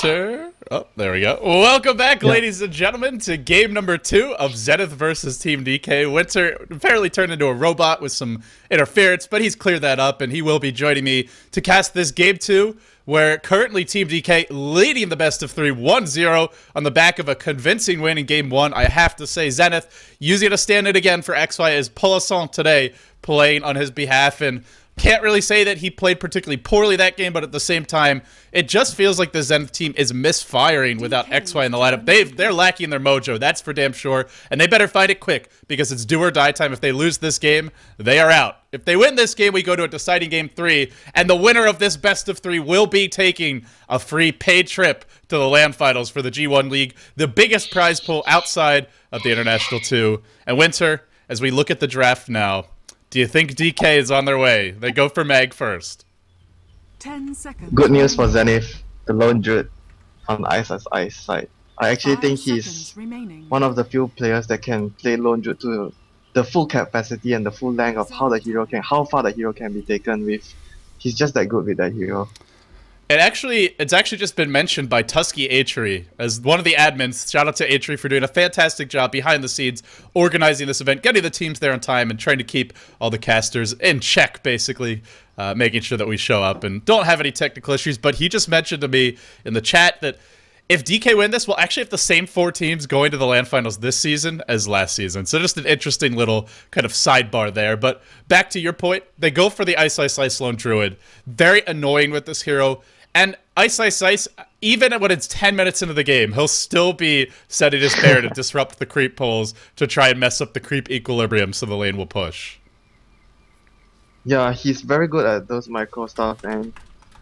Winter. Oh, there we go. Welcome back, ladies and gentlemen, to game number 2 of Zenith versus Team DK. Winter apparently turned into a robot with some interference, but he's cleared that up, and he will be joining me to cast this game 2, where currently Team DK leading the best of 3, 1-0 on the back of a convincing win in game 1. I have to say, Zenith using a stand-in again for XY as Polisson today playing on his behalf, and can't really say that he played particularly poorly that game, but at the same time, it just feels like the Zenith team is misfiring without XY in the lineup. They're lacking their mojo, that's for damn sure, and they better find it quick, because it's do or die time. If they lose this game, they are out. If they win this game, we go to a deciding game 3, and the winner of this best of 3 will be taking a free paid trip to the LAN finals for the G1 League, the biggest prize pool outside of the International 2. And Winter, as we look at the draft now, do you think DK is on their way? They go for Mag first. 10 seconds. Good news for Zenith, the lone druid on Ice as Ice side. I actually think he's one of the few players that can play lone druid to the full capacity and the full length of how far the hero can be taken with. He's just that good with that hero. It's actually just been mentioned by Tusky Atri as one of the admins. Shout out to Atri for doing a fantastic job behind the scenes, organizing this event, getting the teams there on time, and trying to keep all the casters in check, basically, making sure that we show up and don't have any technical issues. But he just mentioned to me in the chat that if DK win this, we'll actually have the same 4 teams going to the LAN finals this season as last season. So just an interesting little kind of sidebar there. But back to your point, they go for the Ice Ice Ice Lone Druid. Very annoying with this hero. And Ice Ice Ice, even when it's 10 minutes into the game, he'll still be setting his bear to disrupt the creep poles to try and mess up the creep equilibrium so the lane will push. Yeah, he's very good at those micro stuff, and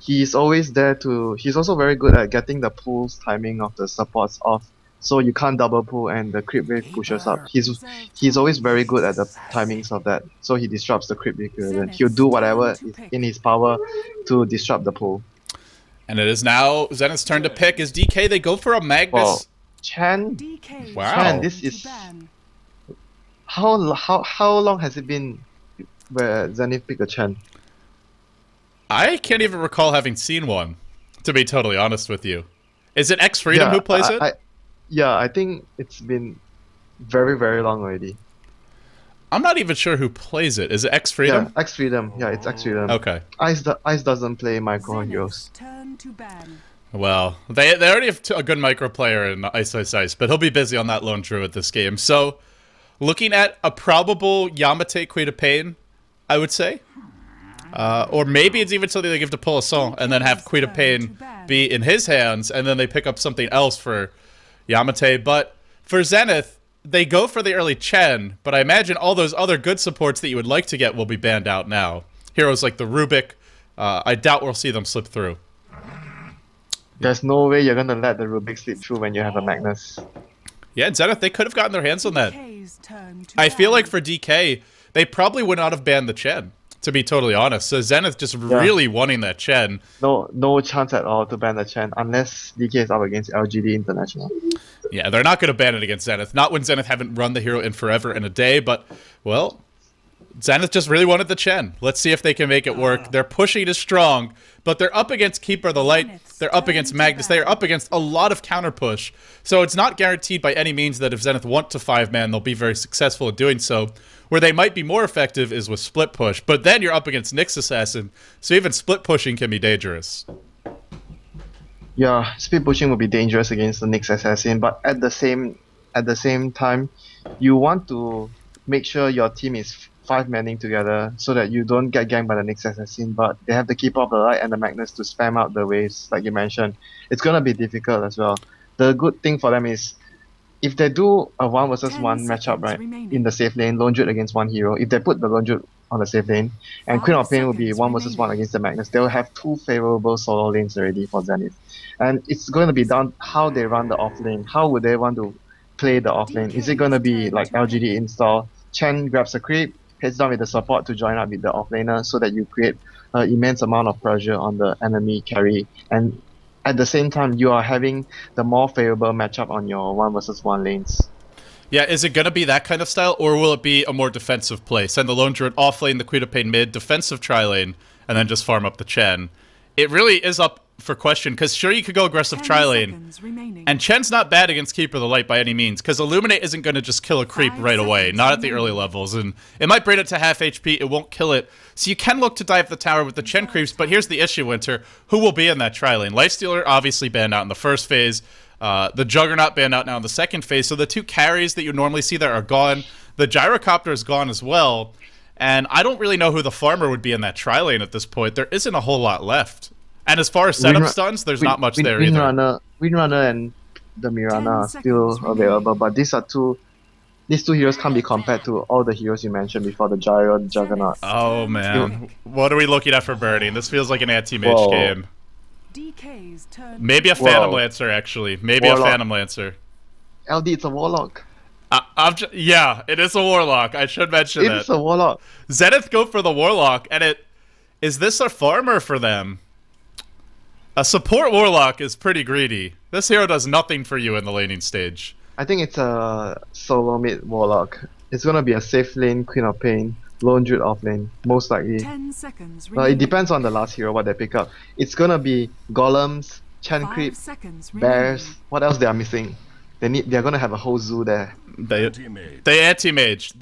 he's always there to... He's also very good at getting the pulls timing of the supports off, so you can't double pull and the creep wave pushes up. He's always very good at the timings of that, so he disrupts the creep equilibrium. He'll do whatever is in his power to disrupt the pull. And it is now Zenith's turn to pick. Is DK, they go for a Magnus. Well, Chen, wow. Chen, this is... How long has it been where Zenith picked a Chen? I can't even recall having seen one, to be totally honest with you. Is it X Freedom who plays it? Yeah, I think it's been very, very long already. I'm not even sure who plays it. Is it X Freedom? Yeah, X Freedom. Yeah, it's X Freedom. Okay. Ice doesn't play micro heroes. Well, they already have a good micro player in Ice Ice Ice, but he'll be busy on that lone druid this game. So, looking at a probable Yamate Queen of Pain, I would say. Or maybe it's even something they give to Polisson and then have Queen of Pain be in his hands, and then they pick up something else for Yamate. But for Zenith, they go for the early Chen, but I imagine all those other good supports that you would like to get will be banned out now. Heroes like the Rubik, I doubt we'll see them slip through. There's no way you're gonna let the Rubik slip through when you have a Magnus. Yeah, and Zenith, they could have gotten their hands on that. I feel like for DK, they probably would not have banned the Chen, to be totally honest. So Zenith just really wanting that Chen. No chance at all to ban the Chen unless DK is up against LGD International. Yeah, they're not going to ban it against Zenith. Not when Zenith haven't run the hero in forever and a day, but, well, Zenith just really wanted the Chen. Let's see if they can make it work. Their pushing is strong, but they're up against Keeper of the Light. They're up against Magnus. They are up against a lot of counter push. So it's not guaranteed by any means that if Zenith want to 5-man, they'll be very successful in doing so. Where they might be more effective is with split push, but then you're up against Nyx Assassin, so even split pushing can be dangerous. Yeah, split pushing will be dangerous against the Nyx Assassin, but at the same time, you want to make sure your team is 5-manning together so that you don't get ganked by the Nyx Assassin, but they have the Keeper of the Light and the Magnus to spam out the waves, like you mentioned. It's gonna be difficult as well. The good thing for them is, if they do a 1 versus 1 matchup, right, in the safe lane, lone druid against one hero, if they put the lone druid on the safe lane, and Queen of Pain will be 1 versus 1 against the Magnus, they'll have 2 favorable solo lanes already for Zenith. And it's going to be down how they run the off lane. How would they want to play the off lane? Is it going to be like LGD install? Chen grabs a creep, heads down with the support to join up with the offlaner so that you create an immense amount of pressure on the enemy carry. And at the same time, you are having the more favorable matchup on your 1 versus 1 lanes. Yeah, is it going to be that kind of style, or will it be a more defensive play? Send the lone druid off lane, the Queen of Pain mid, defensive tri lane, and then just farm up the Chen. It really is up for question, because sure, you could go aggressive 10 tri-lane, seconds remaining. and Chen's not bad against Keeper of the Light by any means, because Illuminate isn't going to just kill a creep 5 right away, seconds not at the early remaining. levels, and it might bring it to half HP, it won't kill it, so you can look to dive the tower with the Chen creeps, but here's the issue, Winter. Who will be in that tri-lane? Lifestealer obviously banned out in the first phase, the Juggernaut banned out now in the second phase, so the two carries that you normally see there are gone. The Gyrocopter is gone as well, and I don't really know who the farmer would be in that tri-lane at this point. There isn't a whole lot left. And as far as setup stuns, there's not much there either. Windrunner and the Mirana are 10 still seconds available, but these two heroes can't be compared to all the heroes you mentioned before, the Gyro, the Juggernaut. Oh man, what are we looking at for burning? This feels like an anti-mage Whoa. game. DK's turn. Maybe a Phantom Whoa. Lancer, actually. Maybe Warlock. a Phantom Lancer. LD, it's a Warlock. Yeah, it is a Warlock. I should mention that. It's a Warlock. Zenith go for the Warlock, and is this a farmer for them? A support Warlock is pretty greedy. This hero does nothing for you in the laning stage. I think it's a solo mid Warlock. It's gonna be a safe lane, Queen of Pain, Lone Druid off lane, most likely. 10 seconds Well, remaining. it depends on the last hero, what they pick up. It's gonna be Golems, Chen 5 Creeps, seconds remaining. Bears. What else they are missing? They're gonna have a whole zoo there. They anti-mage.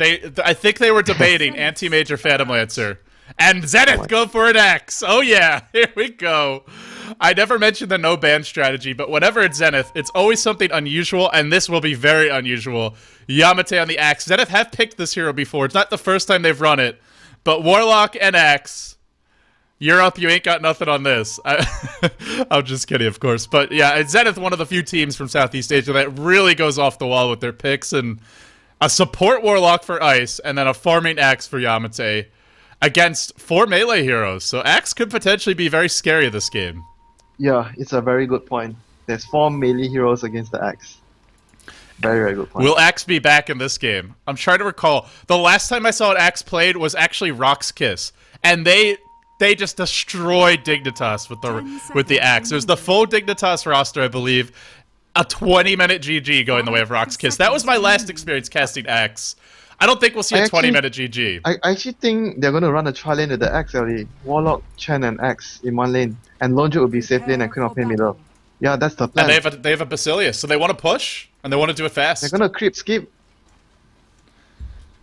I think they were debating anti-mage or Phantom Lancer. And Zenith go for an X. Oh yeah, here we go. I never mentioned the no ban strategy, but whenever it's Zenith, it's always something unusual, and this will be very unusual. Yamate on the Axe. Zenith have picked this hero before. It's not the first time they've run it, but Warlock and Axe. You're up, you ain't got nothing on this. I'm just kidding, of course. But yeah, it's Zenith, one of the few teams from Southeast Asia that really goes off the wall with their picks, and a support Warlock for Ice, and then a farming Axe for Yamate against 4 melee heroes. So Axe could potentially be very scary this game. Yeah, it's a very good point. There's 4 melee heroes against the Axe. Very, very good point. Will Axe be back in this game? I'm trying to recall. The last time I saw an Axe played was actually Rock's Kiss, and they just destroyed Dignitas with the Axe. It was the full Dignitas roster, I believe. A 20-minute GG going the way of Rock's Kiss. That was my last experience casting Axe. I don't think we'll see a 20-minute GG. I actually think they're going to run a tri-lane with the Axe early. Warlock, Chen, and Axe in one lane. And Lone Druid will be safe lane and Queen of Pain middle. Yeah, that's the plan. And they have a Basilius, so they want to push, and they want to do it fast. They're going to creep skip.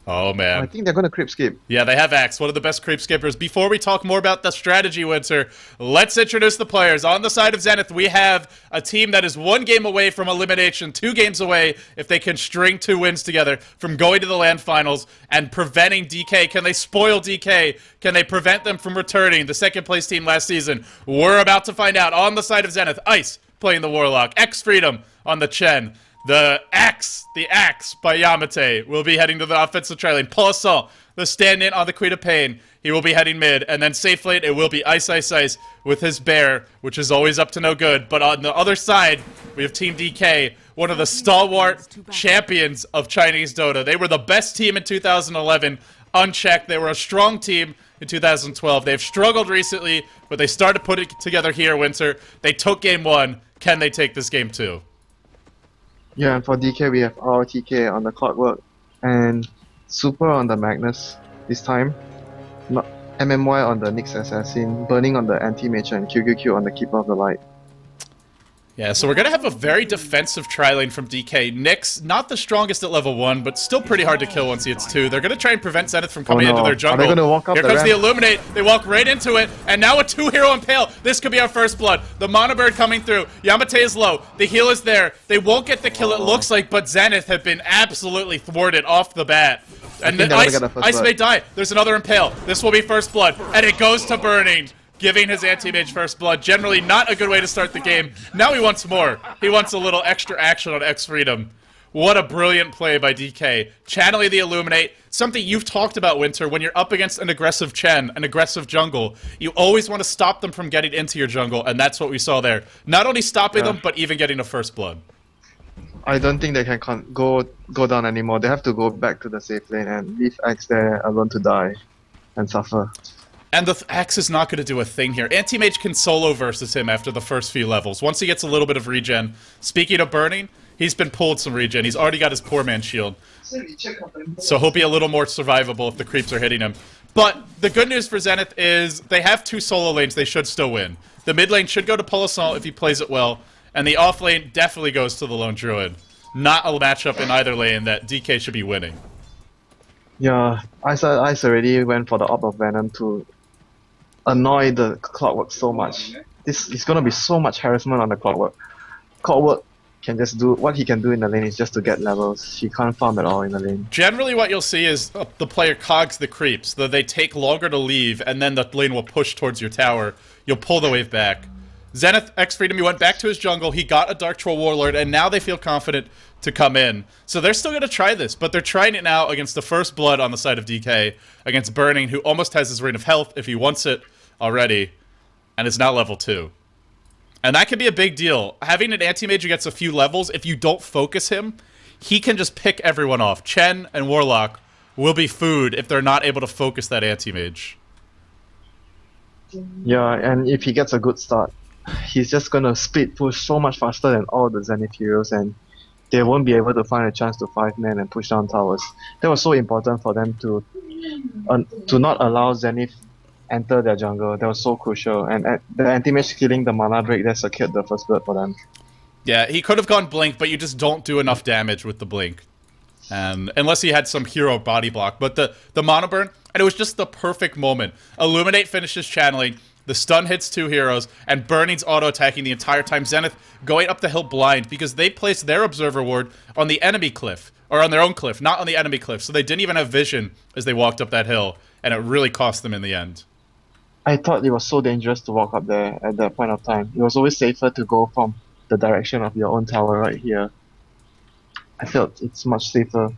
Oh, man. I think they're going to creep skip. Yeah, they have Axe, one of the best creep skippers. Before we talk more about the strategy, Winter, let's introduce the players. On the side of Zenith, we have a team that is 1 game away from elimination, 2 games away if they can string 2 wins together from going to the LAN finals and preventing DK. Can they spoil DK? Can they prevent them from returning the second-place team last season? We're about to find out. On the side of Zenith, Ice playing the Warlock, X Freedom on the Chen. The Axe by Yamate will be heading to the offensive tri-lane. Paulson, the stand-in on the Queen of Pain, he will be heading mid. And then safe lane, it will be Ice with his Bear, which is always up to no good. But on the other side, we have Team DK, one of the stalwart champions of Chinese Dota. They were the best team in 2011, unchecked. They were a strong team in 2012. They've struggled recently, but they started putting it together here, Winter. They took game 1. Can they take this game 2? Yeah, and for DK we have RTK on the Clockwork and Super on the Magnus this time. MMY on the Nyx Assassin, Burning on the Anti-Mage, and QQQ on the Keeper of the Light. Yeah, so we're going to have a very defensive tri-lane from DK. Nyx, not the strongest at level 1, but still pretty hard to kill once he hits 2. They're going to try and prevent Zenith from coming into their jungle. Are they gonna walk up Here the comes the ramp? Illuminate. They walk right into it, and now a 2-hero Impale. This could be our first blood. The Mono Bird coming through. Yamate is low. The heal is there. They won't get the kill, it looks like, but Zenith have been absolutely thwarted off the bat. And then Ice may die. There's another Impale. This will be first blood, and it goes to Burning, giving his anti-mage first blood. Generally not a good way to start the game. Now he wants more. He wants a little extra action on X Freedom. What a brilliant play by DK. Channeling the Illuminate. Something you've talked about, Winter, when you're up against an aggressive Chen, an aggressive jungle. You always want to stop them from getting into your jungle, and that's what we saw there. Not only stopping them, but even getting a first blood. I don't think they can go down anymore. They have to go back to the safe lane and leave X there alone to die and suffer. And the Axe is not going to do a thing here. Anti-Mage can solo versus him after the first few levels, once he gets a little bit of regen. Speaking of Burning, he's been pulled some regen. He's already got his Poor Man Shield. So he'll be a little more survivable if the creeps are hitting him. But the good news for Zenith is they have 2 solo lanes they should still win. The mid lane should go to Polisson if he plays it well, and the off lane definitely goes to the Lone Druid. Not a matchup in either lane that DK should be winning. Yeah, Ice already went for the Orb of Venom to annoy the Clockwork so much. This is gonna be so much harassment on the Clockwork. Clockwork can just do what he can do in the lane is just to get levels. He can't farm at all in the lane. Generally what you'll see is the player cogs the creeps, though they take longer to leave, and then the lane will push towards your tower. You'll pull the wave back. Zenith X Freedom, he went back to his jungle, he got a Dark Troll Warlord, and now they feel confident to come in. So they're still going to try this, but they're trying it now against the First Blood on the side of DK, against Burning, who almost has his Ring of Health if he wants it already, and is now level 2. And that can be a big deal. Having an anti-mage who gets a few levels, if you don't focus him, he can just pick everyone off. Chen and Warlock will be food if they're not able to focus that anti-mage. Yeah, and if he gets a good start, he's just gonna split push so much faster than all the Zenith heroes, and they won't be able to find a chance to 5-man and push down towers. That was so important for them to not allow Zenith enter their jungle. That was so crucial, and the anti-mage killing the mana break that secured the first blood for them. Yeah, he could have gone Blink, but you just don't do enough damage with the Blink. Unless he had some hero body block. But the mana burn, and it was just the perfect moment. Illuminate finishes channeling, the stun hits 2 heroes, and Burning's auto-attacking the entire time. Zenith going up the hill blind, because they placed their Observer Ward on the enemy cliff. Or on their own cliff, not on the enemy cliff. So they didn't even have vision as they walked up that hill, and it really cost them in the end. I thought it was so dangerous to walk up there at that point of time. It was always safer to go from the direction of your own tower right here. I felt it's much safer.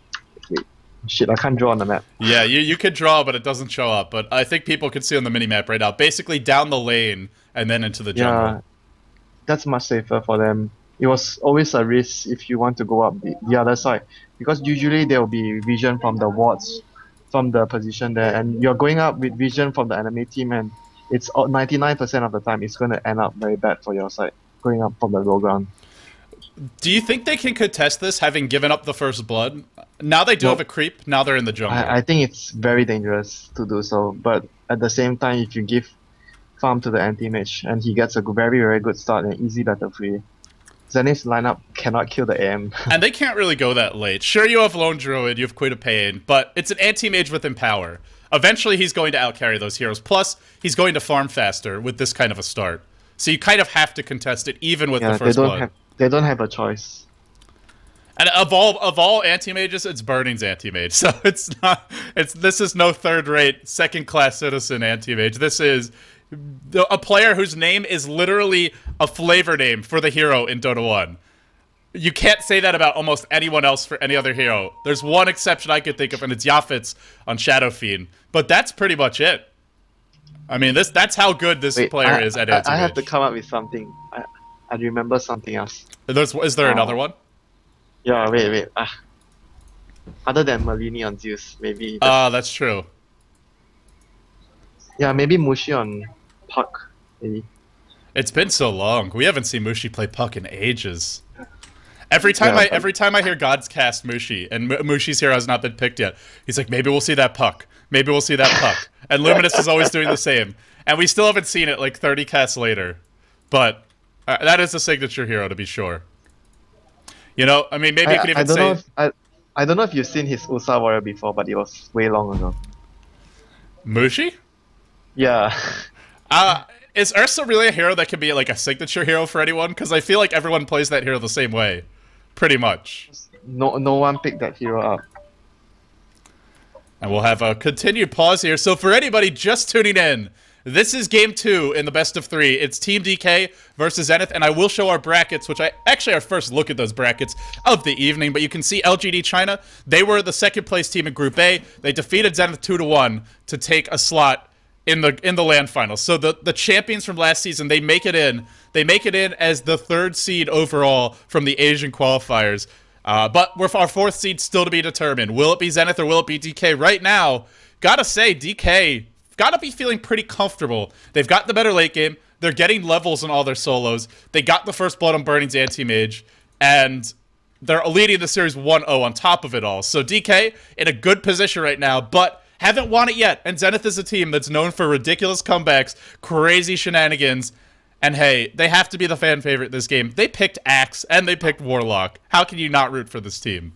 Wait, shit, I can't draw on the map. Yeah, you could draw, but it doesn't show up. But I think people can see on the minimap right now. Basically down the lane and then into the jungle. Yeah, that's much safer for them. It was always a risk if you want to go up the other side, because usually there will be vision from the wards from the position there, and you're going up with vision from the enemy team, and it's 99% of the time it's going to end up very bad for your side, going up from the low ground. Do you think they can contest this, having given up the First Blood? Now they do have a creep, now they're in the jungle. I think it's very dangerous to do so, but at the same time, if you give farm to the anti-mage, and he gets a very, very good start and easy battle free, Zenith's lineup cannot kill the AM. And they can't really go that late. Sure, you have Lone Druid, you have Queen of Pain, but it's an anti-mage with Empower. Eventually, he's going to outcarry those heroes. Plus, he's going to farm faster with this kind of a start. So you kind of have to contest it, even with the First Blood. They don't have a choice. And of all anti-mages, it's Burning's anti-mage. So this is no third-rate, second-class citizen anti-mage. This is a player whose name is literally a flavor name for the hero in Dota 1. You can't say that about almost anyone else for any other hero. There's one exception I could think of, and it's Yafitz on Shadow Fiend. But that's pretty much it. I mean, that's how good this player is at anti-mage. I have to come up with something. I remember something else. Is there another one? Yeah, wait. Other than Malini on Zeus, maybe. That's true. Yeah, maybe Mushi on Puck, maybe. It's been so long. We haven't seen Mushi play Puck in ages. Every time I hear Gods cast Mushi, and Mushi's hero has not been picked yet, he's like, maybe we'll see that Puck. Maybe we'll see that Puck. And Luminous is always doing the same. And we still haven't seen it like 30 casts later. But that is a signature hero, to be sure. You know, I mean, maybe you could even say... I don't know if you've seen his Usa Warrior before, but it was way long ago. Mushi? Yeah. Is Ursa really a hero that can be like a signature hero for anyone? Because I feel like everyone plays that hero the same way. Pretty much. No one picked that hero up. And we'll have a continued pause here. So for anybody just tuning in, this is game 2 in the best of 3. It's Team DK versus Zenith, and I will show our brackets, which actually our first look at those brackets of the evening. But you can see LGD China, they were the second place team in Group A. They defeated Zenith 2-1 to take a slot in the LAN finals. So the champions from last season, they make it in. They make it in as the 3rd seed overall from the Asian qualifiers. But we're our 4th seed still to be determined. Will it be Zenith or will it be DK? Right now, gotta say, DK gotta be feeling pretty comfortable. They've got the better late game. They're getting levels in all their solos. They got the First Blood on Burning's anti-mage. And they're leading the series 1-0 on top of it all. So DK in a good position right now, but haven't won it yet. And Zenith is a team that's known for ridiculous comebacks, crazy shenanigans. And hey, they have to be the fan favorite this game. They picked Axe and they picked Warlock. How can you not root for this team?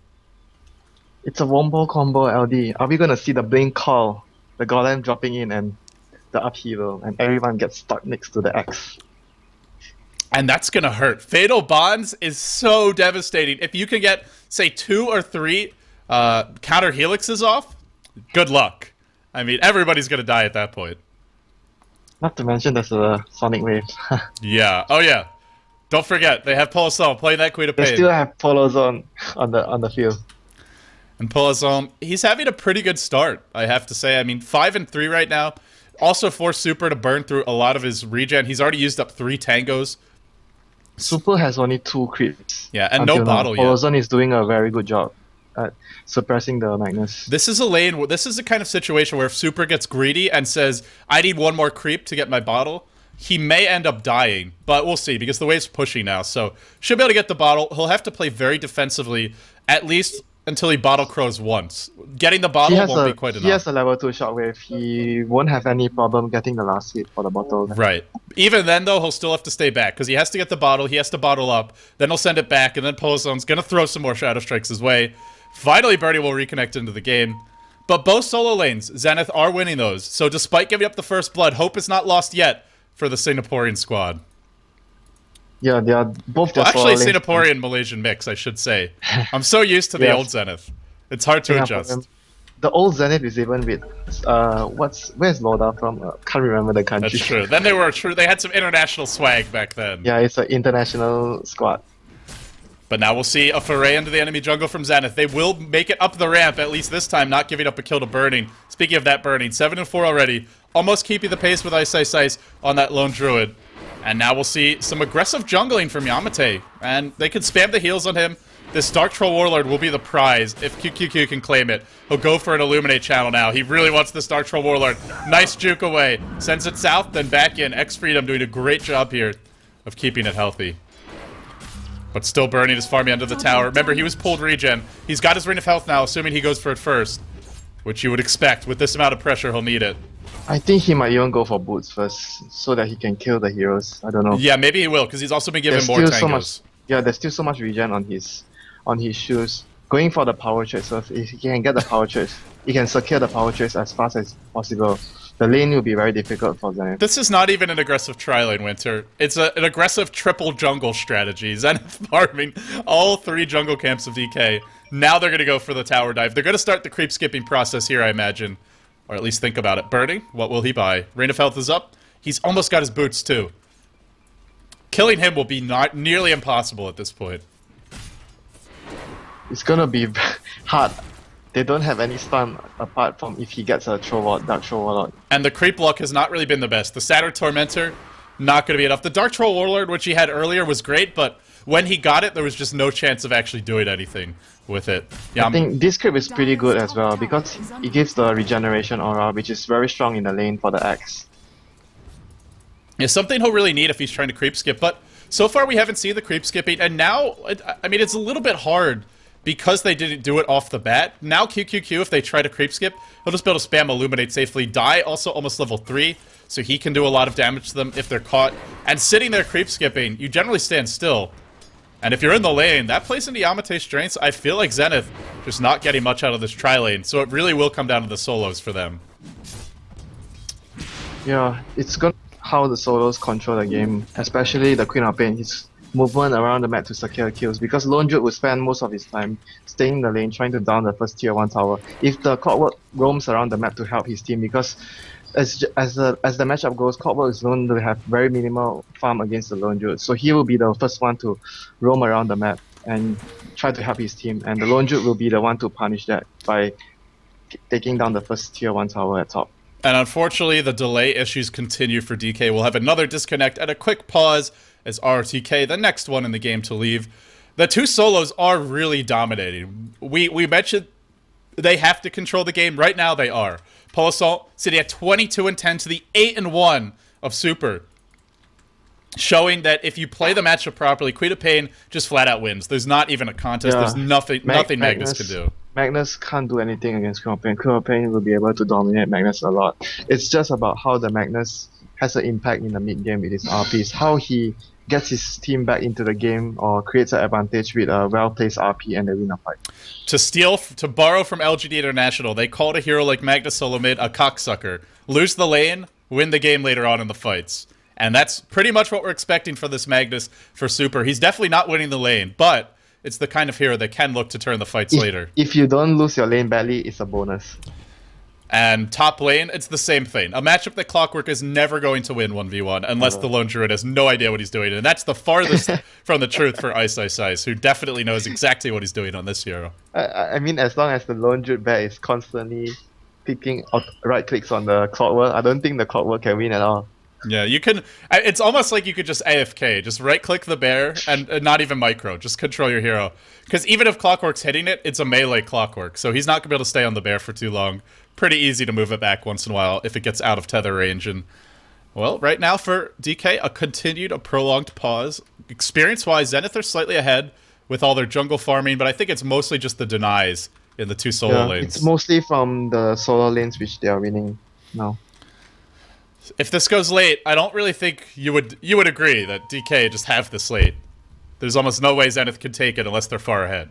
It's a wombo combo LD. Are we gonna see the blink call, the golem dropping in and the upheaval, and everyone gets stuck next to the X? And that's gonna hurt. Fatal Bonds is so devastating. If you can get, say, 2 or 3 counter helixes off, good luck. I mean, everybody's gonna die at that point. Not to mention there's a Sonic Wave. Yeah. Oh yeah. Don't forget they have Polosol playing that Queen of Pain. They still have Polozone on the field. And Polosol, he's having a pretty good start, I have to say. I mean, 5 and 3 right now. Also forced Super to burn through a lot of his regen. He's already used up 3 tangos. Super has only 2 creeps. Yeah, and no bottle yet. Polozone is doing a very good job at suppressing the Magnus. This is a lane. This is the kind of situation where if Super gets greedy and says, "I need 1 more creep to get my bottle," he may end up dying. But we'll see because the wave's pushing now, so should be able to get the bottle. He'll have to play very defensively, at least until he bottle crows once. Getting the bottle won't be quite enough. He has a level 2 shockwave. He won't have any problem getting the last hit for the bottle. Right. Even then, though, he'll still have to stay back because he has to get the bottle. He has to bottle up. Then he'll send it back, and then Polozone's gonna throw some more Shadow Strikes his way. Finally, Birdie will reconnect into the game. But both solo lanes, Zenith are winning those. So despite giving up the first blood, hope is not lost yet for the Singaporean squad. Yeah, they are both Well, just actually, solo lanes. Singaporean Malaysian mix, I should say. I'm so used to the Yes. old Zenith. It's hard to adjust. The old Zenith is even with where's Loda from? Can't remember the country. That's true. Then they had some international swag back then. Yeah, it's an international squad. But now we'll see a foray into the enemy jungle from Zenith. They will make it up the ramp, at least this time, not giving up a kill to Burning. Speaking of that Burning, 7 and 4 already. Almost keeping the pace with Ice Ice Ice on that lone druid. And now we'll see some aggressive jungling from Yamate. And they can spam the heals on him. This Dark Troll Warlord will be the prize if QQQ can claim it. He'll go for an Illuminate channel now. He really wants this Dark Troll Warlord. Nice juke away. Sends it south, then back in. X-Freedom doing a great job here of keeping it healthy. But still Burning is farming under the tower. Remember, he was pulled regen. He's got his Ring of Health now, assuming he goes for it first. Which you would expect. With this amount of pressure, he'll need it. I think he might even go for boots first, so that he can kill the heroes. I don't know. Yeah, maybe he will, because he's also been given more tangos. There's still so much regen on his shoes. Going for the power chase, so if he can get the power chase, he can secure the power chase as fast as possible. The lane will be very difficult for Zenith. This is not even an aggressive tri-lane, Winter. It's an aggressive triple jungle strategy. Zenith farming all 3 jungle camps of DK. Now they're going to go for the tower dive. They're going to start the creep skipping process here, I imagine. Or at least think about it. Burning, what will he buy? Rain of Health is up. He's almost got his boots, too. Killing him will be not nearly impossible at this point. It's gonna be hard. They don't have any stun apart from if he gets a Dark Troll Warlord. And the creep luck has not really been the best. The Saturn Tormentor, not going to be enough. The Dark Troll Warlord, which he had earlier, was great, but when he got it, there was just no chance of actually doing anything with it. Yeah, I think this creep is pretty good as well, because it gives the regeneration aura, which is very strong in the lane for the Axe. It's something he'll really need if he's trying to creep skip, but so far we haven't seen the creep skipping, and now, I mean, it's a little bit hard because they didn't do it off the bat. Now QQQ, if they try to creep skip, he'll just be able to spam Illuminate safely. Die also almost level 3, so he can do a lot of damage to them if they're caught. And sitting there creep skipping, you generally stand still. And if you're in the lane, that plays into Yamate's strengths. I feel like Zenith just not getting much out of this tri-lane, so it really will come down to the solos for them. Yeah, it's gonna how the solos control the game, especially the Queen of Pain. His movement around the map to secure kills, because Lone Druid will spend most of his time staying in the lane trying to down the first tier 1 tower. If the Clockwork roams around the map to help his team, because as the matchup goes, Clockwork is known to have very minimal farm against the Lone Druid, so he will be the first one to roam around the map and try to help his team, and the Lone Druid will be the one to punish that by taking down the first tier 1 tower at top. And unfortunately, the delay issues continue for DK. We'll have another disconnect and a quick pause as RTK, the next one in the game to leave. The 2 solos are really dominating. We mentioned they have to control the game. Right now, they are. Polosol sitting at 22 and 10 to the 8 and 1 of Super, showing that if you play the matchup properly, Queen of Pain just flat out wins. There's not even a contest. Yeah. There's nothing Magnus can do. Magnus can't do anything against Cruel Pain. Cruel Pain will be able to dominate Magnus a lot. It's just about how the Magnus has an impact in the mid game with his RPs, how he gets his team back into the game or creates an advantage with a well-placed RP and they win a fight. To borrow from LGD International, they called a hero like Magnus solo mid a cocksucker. Lose the lane, win the game later on in the fights. And that's pretty much what we're expecting for this Magnus for Super. He's definitely not winning the lane, but it's the kind of hero that can look to turn the fights later. If you don't lose your lane badly, it's a bonus. And top lane, it's the same thing. A matchup that Clockwork is never going to win 1v1 unless the Lone Druid has no idea what he's doing. And that's the farthest from the truth for Ice Ice Ice, who definitely knows exactly what he's doing on this hero. I mean, as long as the Lone Druid bear is constantly clicking right clicks on the Clockwork, I don't think the Clockwork can win at all. Yeah, you can. It's almost like you could just AFK, just right-click the bear and not even micro, just control your hero. Because even if Clockwork's hitting it, it's a melee Clockwork, so he's not gonna be able to stay on the bear for too long. Pretty easy to move it back once in a while if it gets out of tether range. And well, right now for DK, a prolonged pause. Experience-wise, Zenith are slightly ahead with all their jungle farming, but I think it's mostly just the denies in the two solo lanes. It's mostly from the solo lanes which they are winning now. If this goes late, I don't really think you would agree that DK just have this late. There's almost no way Zenith can take it unless they're far ahead.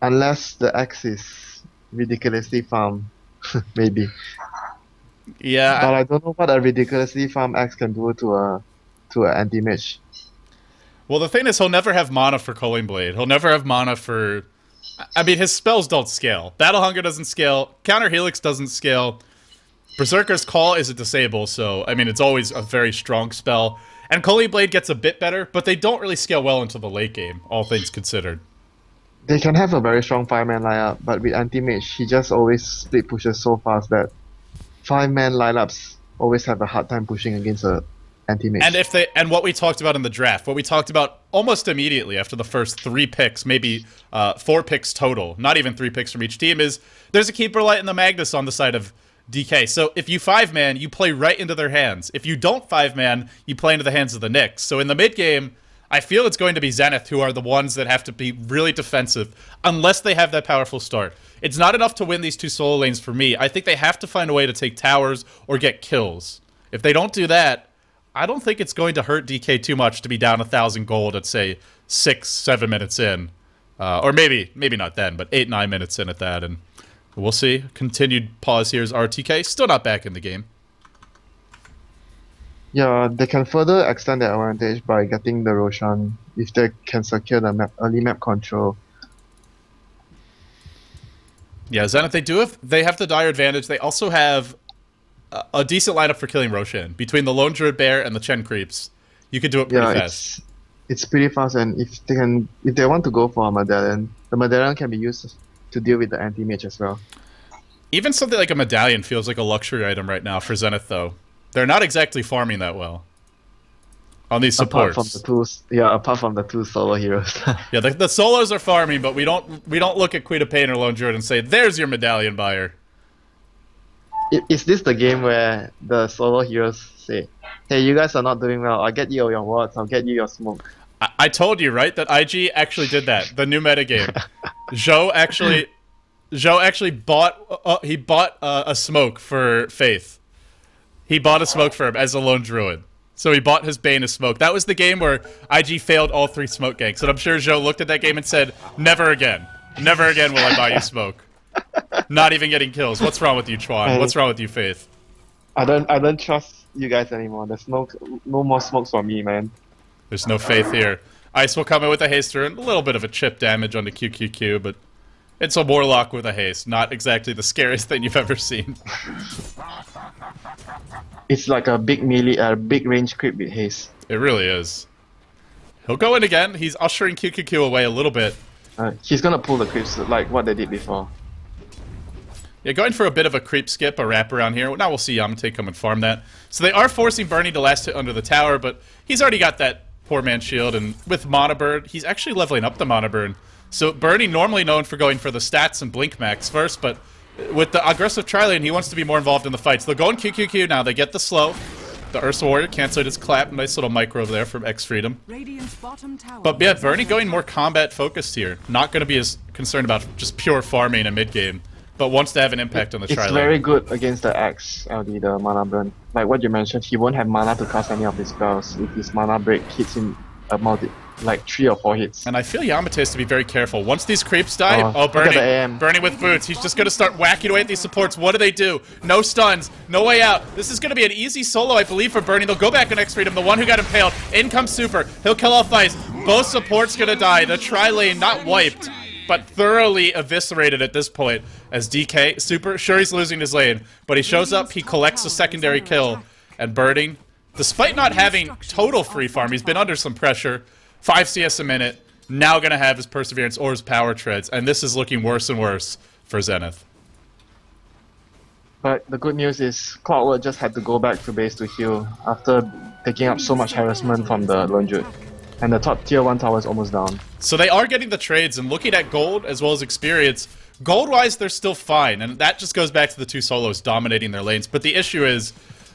Unless the X is ridiculously farmed, maybe. Yeah. But I don't know what a ridiculously farmed X can do to an anti-mage. Well, the thing is, he'll never have mana for Culling Blade. He'll never have mana for... I mean, his spells don't scale. Battle Hunger doesn't scale. Counter Helix doesn't scale. Berserker's Call is a disable, so, I mean, it's always a very strong spell. And Culling Blade gets a bit better, but they don't really scale well into the late game, all things considered. They can have a very strong 5-man lineup, but with anti-mage, he just always split pushes so fast that 5-man lineups always have a hard time pushing against a anti-mage. And what we talked about in the draft, what we talked about almost immediately after the first 3 picks, maybe 4 picks total, not even 3 picks from each team, is there's a Keeper Light and the Magnus on the side of DK. So if you 5-man, you play right into their hands. If you don't 5-man, you play into the hands of the Nyx. So in the mid game, I feel it's going to be Zenith who are the ones that have to be really defensive unless they have that powerful start. It's not enough to win these 2 solo lanes for me. I think they have to find a way to take towers or get kills. If they don't do that, I don't think it's going to hurt DK too much to be down 1,000 gold at, say, 6-7 minutes in. Or maybe not then, but 8-9 minutes in at that. And we'll see. Continued pause here is RTK. Still not back in the game. Yeah, they can further extend their advantage by getting the Roshan if they can secure the early map control. Yeah, Zenith, they have the dire advantage. They also have a decent lineup for killing Roshan. Between the Lone Druid Bear and the Chen Creeps, you could do it pretty fast. It's pretty fast, and if they want to go for a Medallion, the Medallion can be used to deal with the anti-mage as well. Even something like a Medallion feels like a luxury item right now for Zenith, though. They're not exactly farming that well on these supports. Apart from the 2 solo heroes. Yeah, the solos are farming, but we don't look at Queen of Pain or Lone Druid and say, "There's your Medallion buyer." Is this the game where the solo heroes say, "Hey, you guys are not doing well. I'll get you your wards. I'll get you your smoke." I told you, right, that IG actually did that. The new metagame. Zhou actually bought a smoke for Faith. He bought a smoke for him as a Lone Druid. So he bought his Bane a smoke. That was the game where IG failed all 3 smoke ganks. And I'm sure Zhou looked at that game and said, "Never again. Never again will I buy you smoke." Not even getting kills. What's wrong with you, Chuan? What's wrong with you, Faith? I don't trust you guys anymore. There's no more smokes for me, man. There's no faith here. Ice will come in with a haster and a little bit of a chip damage on the QQQ, but it's a Warlock with a haste. Not exactly the scariest thing you've ever seen. It's like a big melee, big range creep with haste. It really is. He'll go in again. He's ushering QQQ away a little bit. He's gonna pull the creeps like what they did before. Yeah, going for a bit of a creep skip, a wrap around here. Now we'll see Yamate come and farm that. So they are forcing Bernie to last hit under the tower, but he's already got that poor man shield, and with Mana Burn, he's actually leveling up the Mana Burn. So Bernie, normally known for going for the stats and Blink Max first, but with the aggressive tri-lane, he wants to be more involved in the fights. They'll go in QQQ now. They get the slow. The Ursa Warrior canceled his clap. Nice little micro over there from X Freedom. Radiant's bottom tower. But yeah, Bernie going more combat focused here. Not going to be as concerned about just pure farming and mid game, but wants to have an impact on the tri-lane. It's very good against the X LD, the mana burn. Like what you mentioned, he won't have mana to cast any of his spells if his mana break hits him like 3 or 4 hits. And I feel Yamate has to be very careful. Once these creeps die, Bernie with boots. He's just going to start whacking away at these supports. What do? No stuns, no way out. This is going to be an easy solo, I believe, for Bernie. They'll go back on X Freedom, the one who got impaled. In comes Super. He'll kill off Ice. Both supports going to die. The tri-lane not wiped, but thoroughly eviscerated at this point as DK, Super, sure he's losing his lane, but he shows up, he collects a secondary kill, and Birding, despite not having total free farm, he's been under some pressure. 5 CS a minute, now gonna have his Perseverance or his Power Treads, and this is looking worse and worse for Zenith. But the good news is Clockwork just had to go back to base to heal after taking up so much harassment from the Lone Jude. And the top tier 1 tower is almost down. So they are getting the trades, and looking at gold as well as experience, gold-wise they're still fine, and that just goes back to the 2 solos dominating their lanes. But the issue is,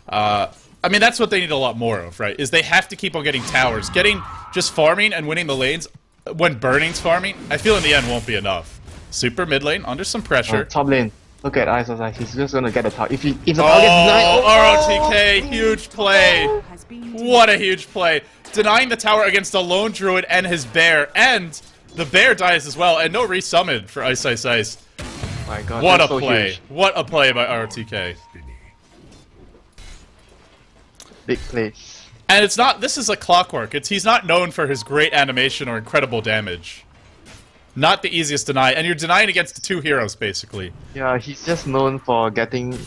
I mean, that's what they need a lot more of, right? Is they have to keep on getting towers. Getting just farming and winning the lanes when Burning's farming, I feel in the end won't be enough. Super mid lane, under some pressure. Top lane. Look at Ice, he's just gonna get a tower. If the tower gets denied... ROTK, huge play. What a huge play. Denying the tower against a lone druid and his bear, and the bear dies as well, and no resummon for Ice Ice Ice. My God, what a so play. Huge. What a play by ROTK. Big plays. And it's not, this is a Clockwork. He's not known for his great animation or incredible damage. Not the easiest deny, and you're denying against the 2 heroes, basically. Yeah, he's just known for getting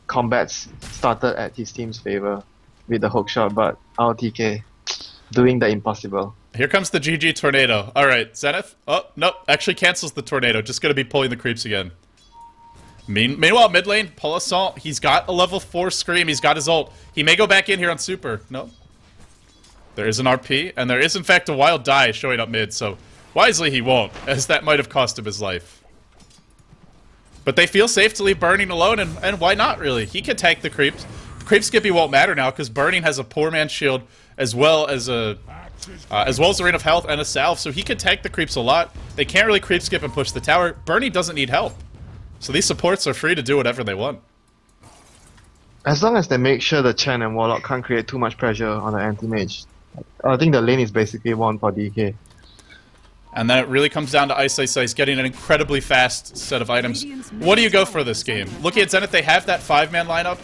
combats started at his team's favor with the hookshot, but RTK doing the impossible. Here comes the GG Tornado. Alright, Zenith. Oh, nope, actually cancels the Tornado. Just gonna be pulling the creeps again. Meanwhile, mid lane, Paul Assault, he's got a level 4 Scream, he's got his ult. He may go back in here on Super. No. There is an RP, and there is in fact a Wild Die showing up mid, so wisely he won't, as that might have cost him his life. But they feel safe to leave Burning alone, and why not, really? He can tank the creeps. Creep skippy won't matter now, because Burning has a poor man's shield, as well as a Ring of Health and a Salve, so he can tank the creeps a lot. They can't really creep skip and push the tower. Burning doesn't need help. So these supports are free to do whatever they want. As long as they make sure the Chen and Warlock can't create too much pressure on the anti-mage, I think the lane is basically won for DK. And then it really comes down to Ice Ice Ice getting an incredibly fast set of items. What do you go for this game? Looking at Zenith, they have that 5-man lineup,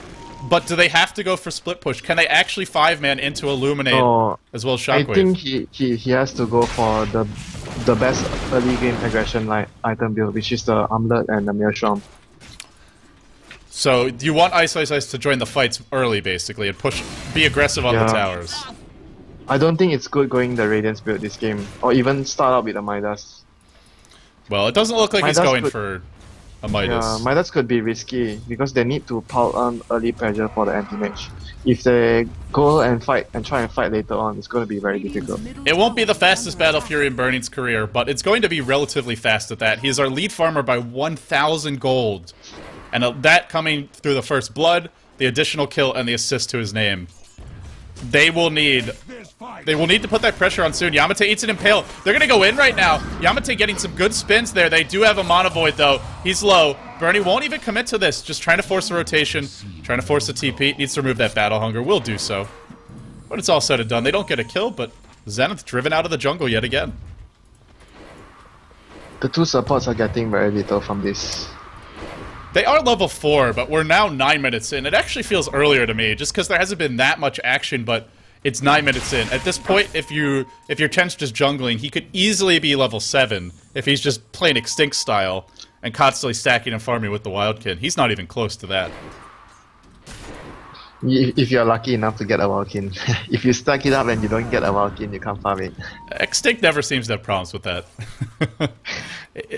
but do they have to go for split push? Can they actually 5-man into Illuminate as well as Shockwave? I think he has to go for the best early game aggression item build, which is the Armlet and the Maelstrom. So you want Ice Ice Ice to join the fights early, basically, and be aggressive on the towers. I don't think it's good going the Radiance build this game, or even start out with the Midas. Well, it doesn't look like he's going for a Midas. Yeah, Midas could be risky, because they need to pile on early pressure for the anti-mage. If they go and fight, and try and fight later on, it's going to be very difficult. It won't be the fastest Battle Fury in Burning's career, but it's going to be relatively fast at that. He's our lead farmer by 1,000 gold. And that coming through the first blood, the additional kill, and the assist to his name. They will need to put that pressure on soon. Yamate eats an impale. They're going to go in right now. Yamate getting some good spins there. They do have a Mana Void, though. He's low. Bernie won't even commit to this. Just trying to force a rotation. Trying to force a TP. Needs to remove that Battle Hunger. Will do so. But it's all said and done. They don't get a kill, but Zenith driven out of the jungle yet again. The 2 supports are getting very little from this. They are level 4, but we're now 9 minutes in. It actually feels earlier to me, just because there hasn't been that much action, but it's 9 minutes in. At this point, if your Chen's just jungling, he could easily be level 7 if he's just playing Extinct style and constantly stacking and farming with the Wildkin. He's not even close to that. If you're lucky enough to get a Wildkin. If you stack it up and you don't get a Wildkin, you can't farm it. Extinct never seems to have problems with that.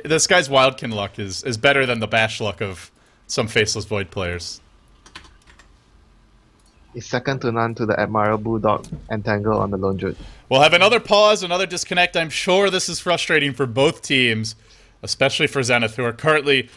This guy's Wildkin luck is better than the Bash luck of some Faceless Void players. It's second to none to the Admiral Bulldog and Tangle on the Lone Druid. We'll have another pause, another disconnect. I'm sure this is frustrating for both teams. especially for Zenith, who are currently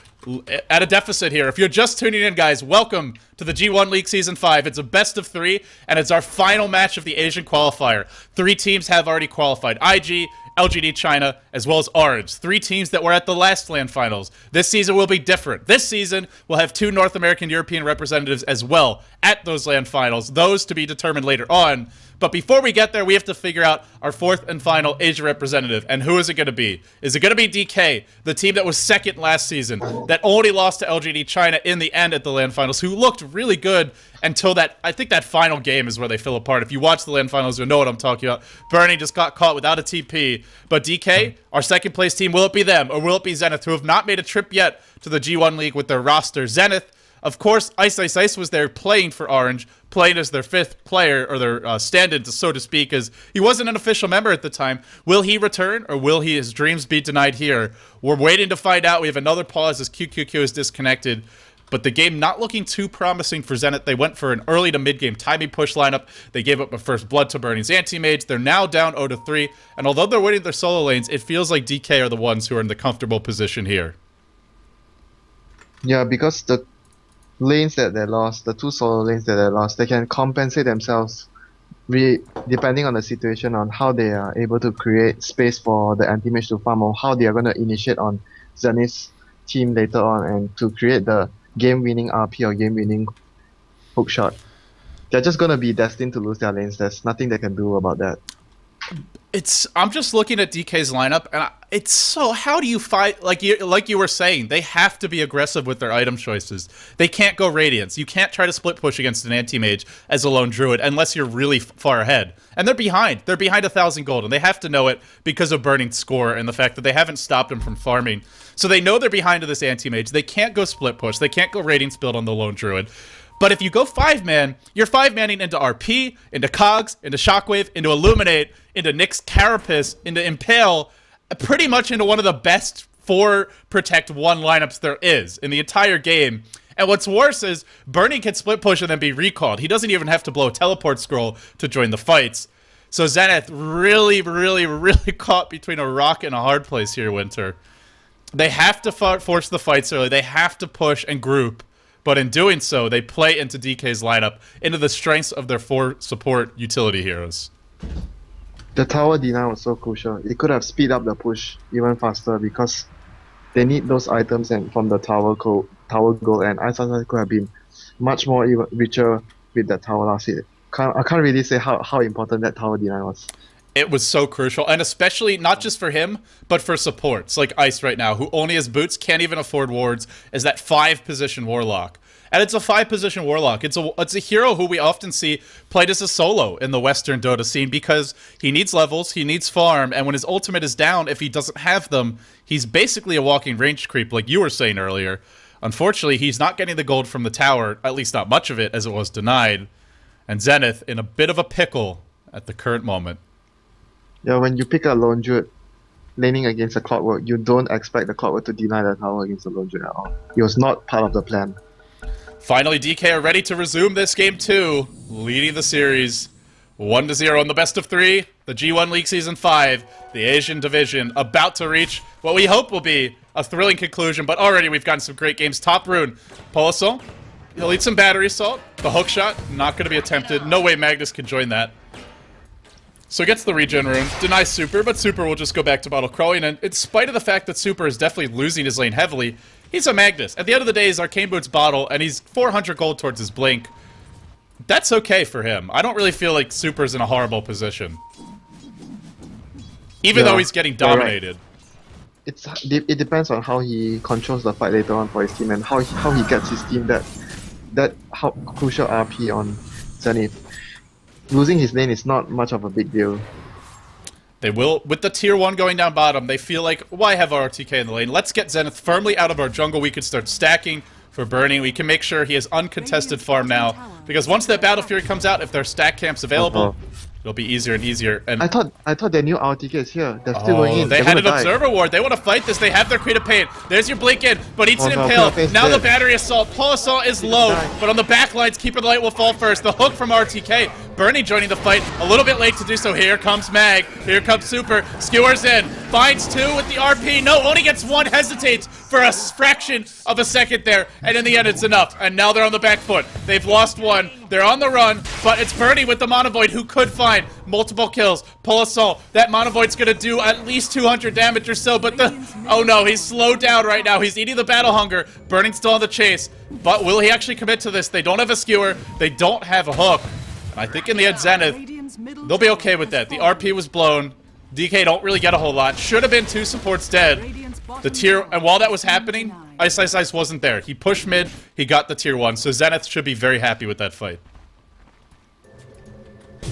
at a deficit here. If you're just tuning in, guys, welcome to the G1 League Season 5. It's a best of 3, and it's our final match of the Asian qualifier. 3 teams have already qualified. IG, LGD China, as well as Orange. 3 teams that were at the last LAN finals. This season will be different. This season, we'll have 2 North American European representatives as well at those LAN finals. Those to be determined later on. But before we get there, we have to figure out our 4th and final Asia representative. And who is it going to be? Is it going to be DK, the team that was 2nd last season, that only lost to LGD China in the end at the LAN finals, who looked really good until that, I think that final game is where they fell apart. If you watch the LAN finals, you'll know what I'm talking about. Burning just got caught without a TP. But DK, our 2nd place team, will it be them or will it be Zenith, who have not made a trip yet to the G1 League with their roster? Zenith, of course, Ice Ice Ice was there playing for Orange, playing as their 5th player, or their stand-in, so to speak, as he wasn't an official member at the time. Will he return, or will his dreams be denied here? We're waiting to find out. We have another pause as QQQ is disconnected. But the game not looking too promising for Zenith. They went for an early to mid-game timing push lineup. They gave up a first blood to Burning's anti-mage. They're now down 0-3. And although they're winning their solo lanes, it feels like DK are the ones who are in the comfortable position here. Yeah, because the lanes that they lost, the 2 solo lanes that they lost, they can compensate themselves depending on the situation, on how they are able to create space for the anti-mage to farm, or how they are going to initiate on Zenith's team later on and to create the game-winning RP or game-winning hookshot. They're just going to be destined to lose their lanes. There's nothing they can do about that. I'm just looking at DK's lineup, and it's so, how do you fight, like you were saying, they have to be aggressive with their item choices. They can't go Radiance. You can't try to split push against an anti-mage as a lone druid unless you're really far ahead. And they're behind. They're behind 1,000 gold, and they have to know it because of Burning's score and the fact that they haven't stopped him from farming. So they know they're behind to this anti-mage. They can't go split push. They can't go Radiance build on the lone druid. But if you go 5-man, you're 5-manning into RP, into Cogs, into Shockwave, into Illuminate, into Nyx Carapace, into Impale, pretty much into one of the best 4 Protect 1 lineups there is in the entire game. And what's worse is, Burning can split push and then be recalled. He doesn't even have to blow a teleport scroll to join the fights. So Zenith really caught between a rock and a hard place here, Winter. They have to force the fights early. They have to push and group. But in doing so, they play into DK's lineup, into the strengths of their 4 support utility heroes. The tower deny was so crucial. It could have speed up the push even faster because they need those items and from the tower goal, and Ice could have been much more richer with that tower last hit. I can't really say how important that tower deny was. It was so crucial, and especially not just for him, but for supports like Ice right now, who only has boots, can't even afford wards, is that 5-position warlock. And it's a 5-position warlock. It's a hero who we often see played as a solo in the Western Dota scene because he needs levels, he needs farm, and when his ultimate is down, if he doesn't have them, he's basically a walking range creep like you were saying earlier. Unfortunately, he's not getting the gold from the tower, at least not much of it, as it was denied. And Zenith in a bit of a pickle at the current moment. Yeah, when you pick a lone druid laning against a clockwork, you don't expect the clockwork to deny the tower against the lone druid at all. It was not part of the plan. Finally, DK are ready to resume this game 2, leading the series 1-0 in the best of 3, the G1 League Season 5, the Asian Division, about to reach what we hope will be a thrilling conclusion, but already we've gotten some great games. Top rune, Polisol, he'll eat some battery salt. The hook shot, not going to be attempted. No way Magnus can join that. So gets the regen rune, denies Super, but Super will just go back to bottle crawling, and in spite of the fact that Super is definitely losing his lane heavily, he's a Magnus. At the end of the day, he's Arcane Boots bottle, and he's 400 gold towards his Blink. That's okay for him. I don't really feel like Super's in a horrible position. Even though he's getting dominated. Right. It depends on how he controls the fight later on for his team and how he gets his team that crucial RP on Zenith. Losing his lane is not much of a big deal. They will, with the tier 1 going down bottom, they feel like, why have our RTK in the lane? Let's get Zenith firmly out of our jungle. We can start stacking for Burning. We can make sure he has uncontested farm now. Because once that Battle Fury comes out, if there are stack camps available, it'll be easier and easier. And I thought they knew RTK is here. They're still going in. They had an Observer Ward. They want to fight this. They have their Queen of Pain. There's your Blink in, but eats an Impale. Now the Battery Assault. Pull Assault is low, but on the back lines, Keeper of the Light will fall first. The hook from RTK Bernie joining the fight. A little bit late to do so. Here comes Mag. Here comes Super. Skewers in. Finds two with the RP. No, only gets one. Hesitates for a fraction of a second there. And in the end, it's enough. And now they're on the back foot. They've lost one. They're on the run. But it's Bernie with the Monovoid who could find multiple kills. Pull Assault. That Monovoid's going to do at least 200 damage or so. But the... Oh no, he's slowed down right now. He's eating the battle hunger. Bernie's still on the chase. But will he actually commit to this? They don't have a skewer. They don't have a hook. I think in the end, Zenith, they'll be okay with that. The RP was blown. DK don't really get a whole lot. Should have been two supports dead. The tier, and while that was happening, Ice wasn't there. He pushed mid, he got the tier 1, so Zenith should be very happy with that fight.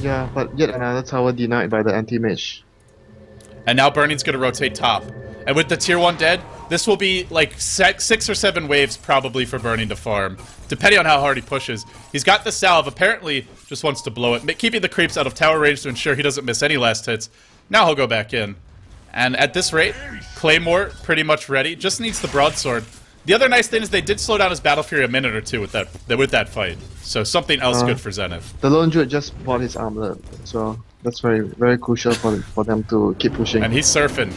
Yeah, but yet another tower denied by the anti-mage. And now Burning's gonna rotate top. And with the tier 1 dead, this will be like 6 or 7 waves probably for Burning to farm, depending on how hard he pushes. He's got the salve, apparently just wants to blow it, keeping the creeps out of tower range to ensure he doesn't miss any last hits. Now he'll go back in. And at this rate, Claymore pretty much ready, just needs the broadsword. The other nice thing is they did slow down his Battle Fury a minute or two with that fight. So something else good for Zenith. The Lone Druid just bought his armlet, so that's very crucial for them to keep pushing. And he's surfing.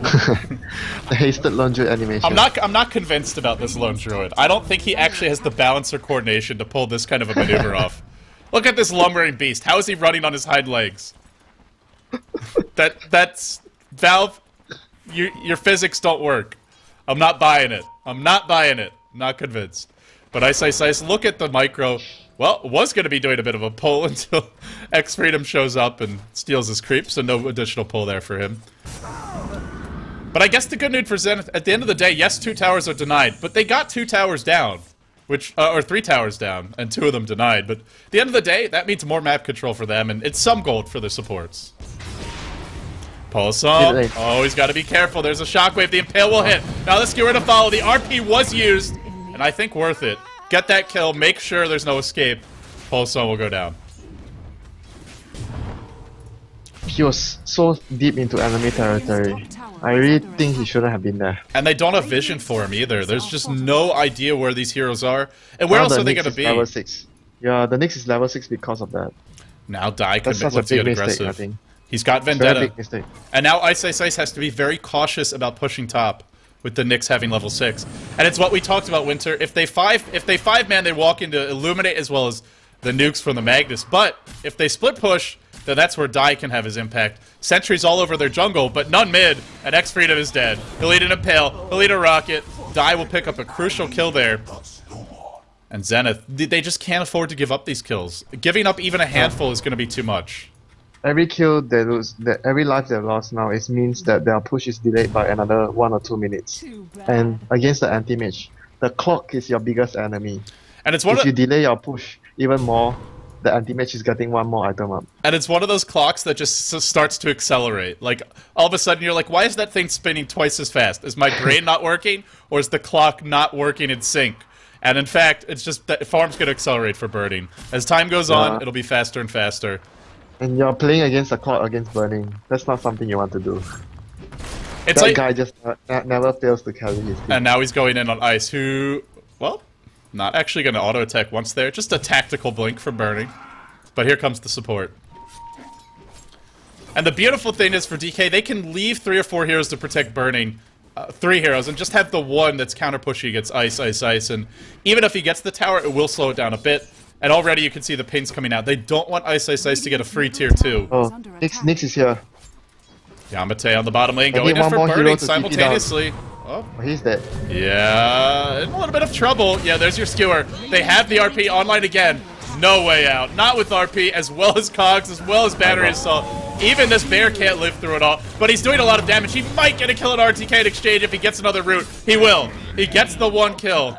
The hasted Lone Druid animation. I'm not convinced about this Lone Druid. I don't think he actually has the balance or coordination to pull this kind of a maneuver off. Look at this lumbering beast. How is he running on his hind legs? That's Valve. Your physics don't work. I'm not buying it. I'm not buying it. I'm not convinced. But Ice, look at the micro. Well, was going to be doing a bit of a pull until X-Freedom shows up and steals his creep, so no additional pull there for him. But I guess the good news for Zenith, at the end of the day, yes, 2 towers are denied, but they got 2 towers down, which or 3 towers down, and 2 of them denied. But at the end of the day, that means more map control for them, and it's some gold for the supports. Pull Assault. Oh, he's got to be careful. There's a shockwave. The Impale will hit. Now the skewer to follow. The RP was used, and I think worth it. Get that kill. Make sure there's no escape. Pull Assault will go down. He was so deep into enemy territory. I really think he shouldn't have been there. And they don't have vision for him either. There's just no idea where these heroes are. And where else are they going to be? Level 6. Yeah, the Nyx is level 6 because of that. Now Die That's commit. such Let's a big get mistake, aggressive. I think. He's got Vendetta. Very big mistake. And now Ice has to be very cautious about pushing top with the Nyx having level 6. And it's what we talked about, Winter. If they 5-man, they walk into Illuminate as well as the nukes from the Magnus. But if they split push, then that's where Die can have his impact. Sentries all over their jungle, but none mid, and X-Freedom is dead. He'll eat an Impale, he'll eat a Rocket. Die will pick up a crucial kill there. And Zenith, they just can't afford to give up these kills. Giving up even a handful is going to be too much. Every kill they lose, every life they lost now, it means that their push is delayed by another 1 or 2 minutes. And against the anti-mage, the clock is your biggest enemy. And it's one if you delay your push even more, the anti-mage is getting 1 more item up. And it's one of those clocks that just starts to accelerate. Like, all of a sudden you're like, why is that thing spinning twice as fast? Is my brain not working? Or is the clock not working in sync? And in fact, it's just that farm's going to accelerate for Burning. As time goes on, it'll be faster and faster. And you're playing against the clock against Burning. That's not something you want to do. It's that like, guy just never fails to carry his team. And now he's going in on Ice, who, well, not actually going to auto-attack once there. Just a tactical blink from Burning. But here comes the support. And the beautiful thing is for DK, they can leave 3 or 4 heroes to protect Burning. 3 heroes, and just have the one that's counter-pushing against Ice. And even if he gets the tower, it will slow it down a bit. And already you can see the pings coming out. They don't want Ice to get a free tier 2. Oh, Nyx is here. Yamate on the bottom lane going in for Burning simultaneously. Oh, he's dead. Yeah, in a little bit of trouble. Yeah, there's your skewer. They have the RP online again. No way out. Not with RP, as well as Cogs, as well as Battery Assault. Even this bear can't live through it all. But he's doing a lot of damage. He might get a kill at RTK in exchange if he gets another route. He will. He gets the 1 kill.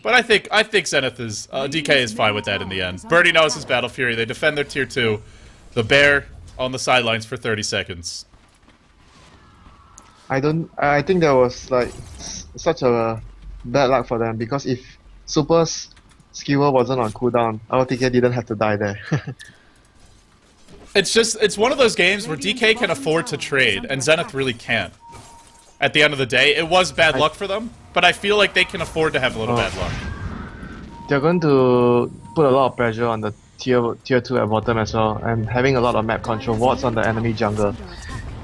But I think Zenith is DK is fine with that in the end. Birdie knows his Battle Fury. They defend their tier 2. The bear on the sidelines for 30 seconds. I think that was like such a bad luck for them, because if Super's skewer wasn't on cooldown, RTK didn't have to die there. It's one of those games where DK can afford to trade and Zenith really can't. At the end of the day, it was bad luck for them, but I feel like they can afford to have a little bad luck. They're going to put a lot of pressure on the tier 2 at bottom as well, and having a lot of map control wards on the enemy jungle.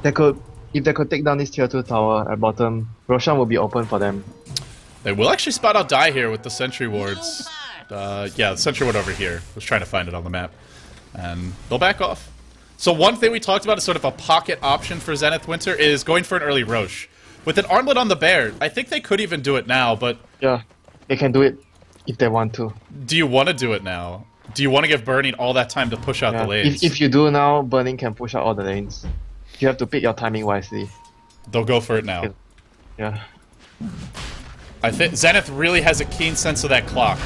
If they could take down this tier 2 tower at bottom, Roshan will be open for them. They will actually spot out Die here with the sentry wards. Yeah, the sentry ward over here. Was trying to find it on the map. And they'll back off. So one thing we talked about is sort of a pocket option for Zenith Winter is going for an early Roche. With an armlet on the bear, I think they could even do it now, but... Yeah, they can do it if they want to. Do you want to do it now? Do you want to give Burning all that time to push out the lanes? If you do now, Burning can push out all the lanes. You have to pick your timing wisely. They'll go for it now. Yeah. I think Zenith really has a keen sense of that clock.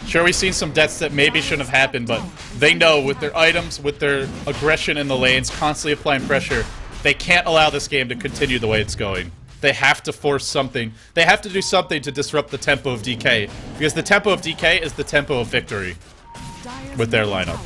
Sure, we've seen some deaths that maybe shouldn't have happened, but they know with their items, with their aggression in the lanes, constantly applying pressure, they can't allow this game to continue the way it's going. They have to force something. They have to do something to disrupt the tempo of DK, because the tempo of DK is the tempo of victory with their lineup.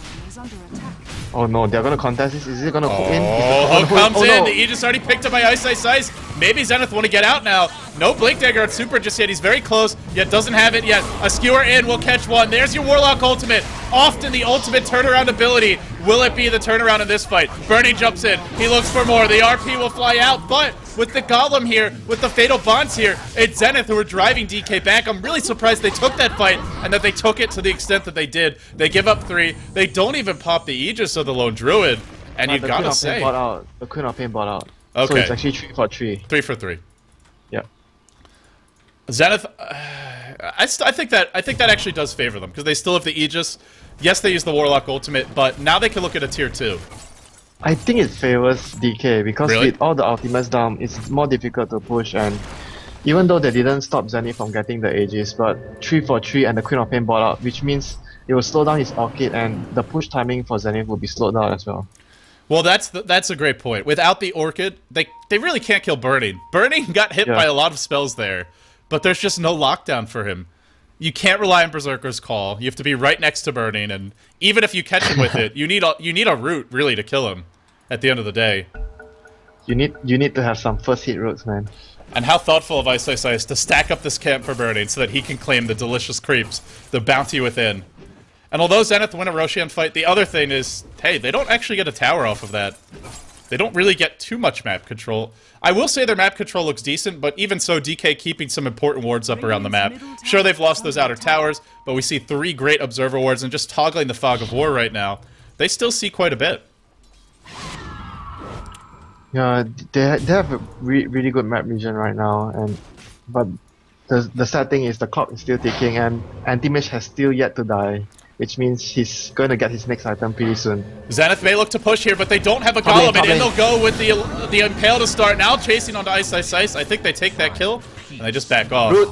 Oh no, they're gonna contest this. Is it gonna hook in? Oh, hook comes in. No. The Aegis already picked up by Ice Ice Ice. Maybe Zenith want to get out now. No Blink Dagger on Super just yet. He's very close, yet doesn't have it yet. A Skewer in will catch one. There's your Warlock ultimate. Often the ultimate turnaround ability. Will it be the turnaround in this fight? Burning jumps in. He looks for more. The RP will fly out, but with the Golem here, with the Fatal Bonds here, it's Zenith who are driving DK back. I'm really surprised they took that fight and that they took it to the extent that they did. They give up 3. They don't even pop the Aegis of the Lone Druid. And you gotta say... The Queen of Pain bought out. Okay. So it's actually 3 for 3. 3 for 3. Yeah. Zenith, I think that actually does favor them because they still have the Aegis. Yes, they use the Warlock ultimate, but now they can look at a tier 2. I think it favors DK because Really? with all the ultimates down, it's more difficult to push, and even though they didn't stop Zenith from getting the Aegis, but 3 for 3 and the Queen of Pain bought out, which means it will slow down his Orchid and the push timing for Zenith will be slowed down as well. Well, that's a great point. Without the Orchid, they really can't kill Burning. Burning got hit by a lot of spells there, but there's just no lockdown for him. You can't rely on Berserker's Call. You have to be right next to Burning, and even if you catch him with it, you need a root really to kill him. At the end of the day, you need to have some first hit roots, man. And how thoughtful of Ice Ice Ice to stack up this camp for Burning so that he can claim the delicious creeps, the bounty within. And although Zenith win a Roshan fight, the other thing is, hey, they don't actually get a tower off of that. They don't really get too much map control. I will say their map control looks decent, but even so, DK keeping some important wards up around the map. Sure, they've lost those outer towers, but we see 3 great observer wards, and just toggling the Fog of War right now, they still see quite a bit. Yeah, they have a really good map region right now, but the sad thing is the clock is still ticking, and Anti-Mage has still yet to die, which means he's going to get his next item pretty soon. Zenith may look to push here, but they don't have a Golem, and in they'll go with the Impale to start. Now chasing onto Ice Ice Ice. I think they take that kill, and they just back off. Root.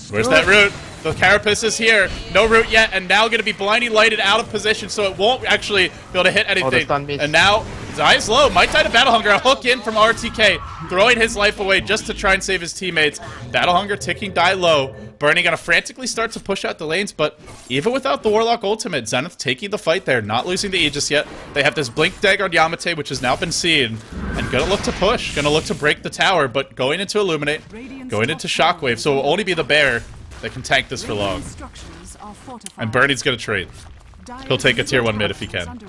Where's that root? The Carapace is here. No root yet, and now going to be blinding lighted out of position, so it won't actually be able to hit anything. And now, Zai's low. Might die to Battle Hunger. A hook in from RTK, throwing his life away just to try and save his teammates. Battle Hunger ticking die low. Burning going to frantically start to push out the lanes, but even without the Warlock ultimate, Zenith taking the fight there, not losing the Aegis yet. They have this Blink Dagger on Yamate, which has now been seen, and going to look to push, going to look to break the tower, but going into Illuminate, going into Shockwave, so it will only be the bear that can tank this for long. And Burning's going to trade. He'll take a tier 1 mid if he can.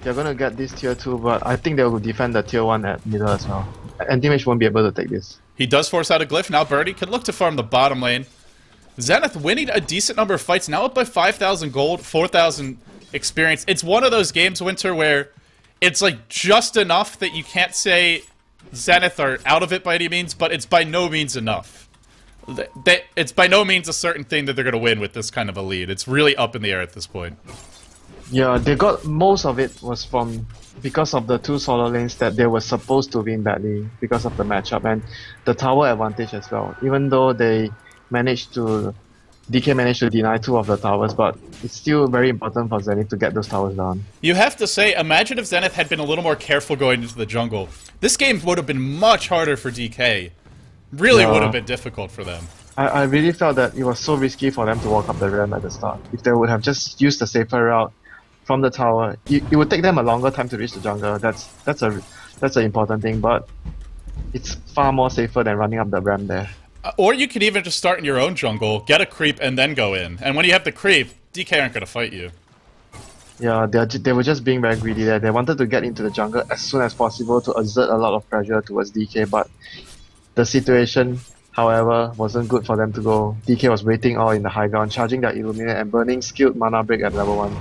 They're going to get this tier 2, but I think they will defend the tier 1 at middle as well. Anti-Mage won't be able to take this. He does force out a Glyph. Now Burning can look to farm the bottom lane. Zenith winning a decent number of fights, now up by 5,000 gold, 4,000 experience. It's one of those games, Winter, where it's like just enough that you can't say Zenith are out of it by any means, but it's by no means enough. It's by no means a certain thing that they're going to win with this kind of a lead. It's really up in the air at this point. Yeah, they got most of it was from because of the 2 solo lanes that they were supposed to win badly because of the matchup and the tower advantage as well. Even though DK managed to deny 2 of the towers, but it's still very important for Zenith to get those towers down. You have to say, imagine if Zenith had been a little more careful going into the jungle. This game would have been much harder for DK. Really would have been difficult for them. I really felt that it was so risky for them to walk up the ramp at the start. If they would have just used the safer route from the tower, it would take them a longer time to reach the jungle. That's an important thing, but it's far more safer than running up the ramp there. Or you could even just start in your own jungle, get a creep, and then go in. And when you have the creep, DK aren't going to fight you. Yeah, they were just being very greedy there. They wanted to get into the jungle as soon as possible to exert a lot of pressure towards DK, but the situation, however, wasn't good for them to go. DK was waiting all in the high ground, charging their Illuminate and burning skilled mana break at level 1.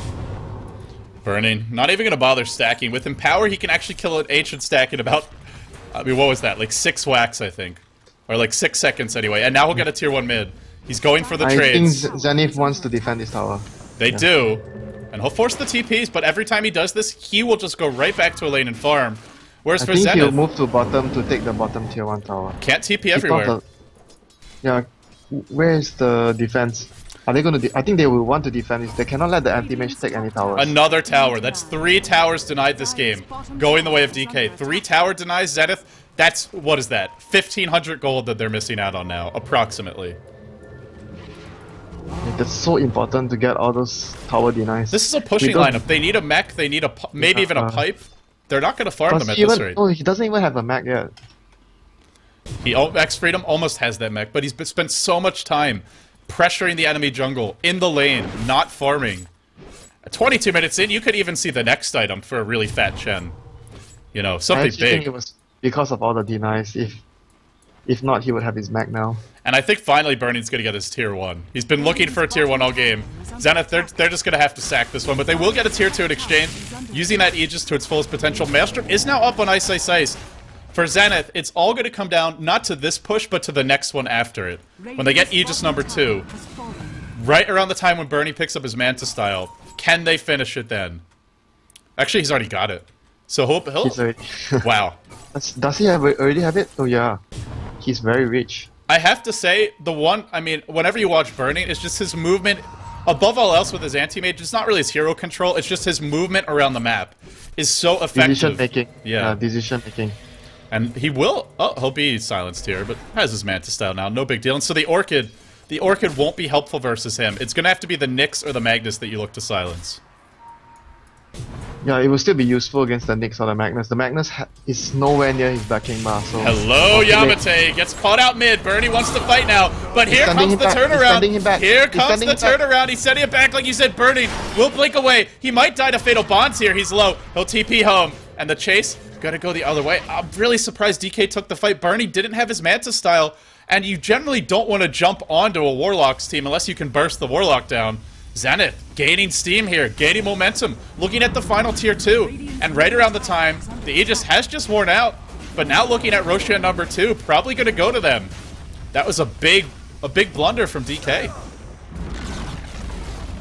Burning. Not even going to bother stacking. With Empower, he can actually kill an Ancient stack in about... I mean, what was that? Like 6 whacks, I think. Or like 6 seconds anyway. And now he'll get a tier 1 mid. He's going for the trades. I think Zenith wants to defend this tower. They do. And he'll force the TPs, but every time he does this, he will just go right back to a lane and farm. Whereas for I think Zenith... he'll move to bottom to take the bottom tier 1 tower. Can't TP everywhere. Yeah, where is the defense? Are they going to? I think they will want to defend this. They cannot let the anti-mage take any towers. Another tower. That's 3 towers denied this game. Going the way of DK. 3 tower denies Zenith. That's, what is that? 1,500 gold that they're missing out on now, approximately. That's so important to get all those tower denies. This is a pushing lineup. They need a mech, they need a maybe even a pipe. They're not going to farm them at this rate. Oh, he doesn't even have a mech yet. X Freedom almost has that mech, but he's spent so much time pressuring the enemy jungle, in the lane, not farming. 22 minutes in, you could even see the next item for a really fat Chen. You know, something I think big. it was because of all the denies. If not, he would have his mech now. And I think finally Burning's going to get his tier 1. He's been looking for a tier 1 all game. Zenith, they're just going to have to sack this one, but they will get a tier 2 in exchange, using that Aegis to its fullest potential. Maelstrom is now up on Ice Ice Ice. For Zenith, it's all going to come down not to this push, but to the next one after it. When they get Aegis number 2, right around the time when Bernie picks up his Manta style, can they finish it then? Actually, he's already got it. So he'll... Wow. Does he already have it? Oh yeah. He's very rich. I have to say, I mean, whenever you watch Burning, it's just his movement, above all else with his anti-mage, it's not really his hero control, it's just his movement around the map is so effective. Decision making. Yeah. Decision making. And he will, he'll be silenced here, but has his Manta style now, no big deal. And so the Orchid won't be helpful versus him. It's gonna have to be the Nyx or the Magnus that you look to silence. Yeah, it will still be useful against the Nyx or the Magnus. The Magnus is nowhere near his backing bar, so... Hello, Yamate! Gets caught out mid. Bernie wants to fight now, but here comes the turnaround. Here comes the turnaround. He's sending it back like you said. Bernie will blink away. He might die to Fatal Bonds here. He's low. He'll TP home. And the chase, gotta go the other way. I'm really surprised DK took the fight. Bernie didn't have his Manta style, and you generally don't want to jump onto a Warlock's team unless you can burst the Warlock down. Zenith gaining steam here, gaining momentum, looking at the final tier 2, and right around the time, the Aegis has just worn out, but now looking at Roshan number 2, probably going to go to them. That was a big blunder from DK.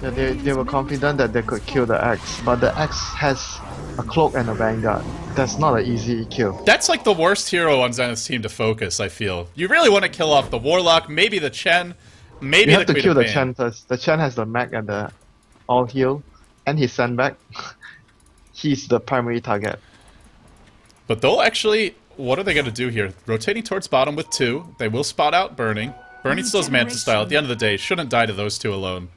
Yeah, they were confident that they could kill the Axe, but the Axe has a cloak and a Vanguard. That's not an easy kill. That's like the worst hero on Zenith's team to focus, I feel. You really want to kill off the Warlock, maybe the Chen. Maybe you have the to kill the Chen first. The Chen has the mech and the all heal, and his sandbag. He's the primary target. But they'll actually, what are they going to do here? Rotating towards bottom with 2. They will spot out Burning. Burning still has Manta style. At the end of the day, shouldn't die to those 2 alone.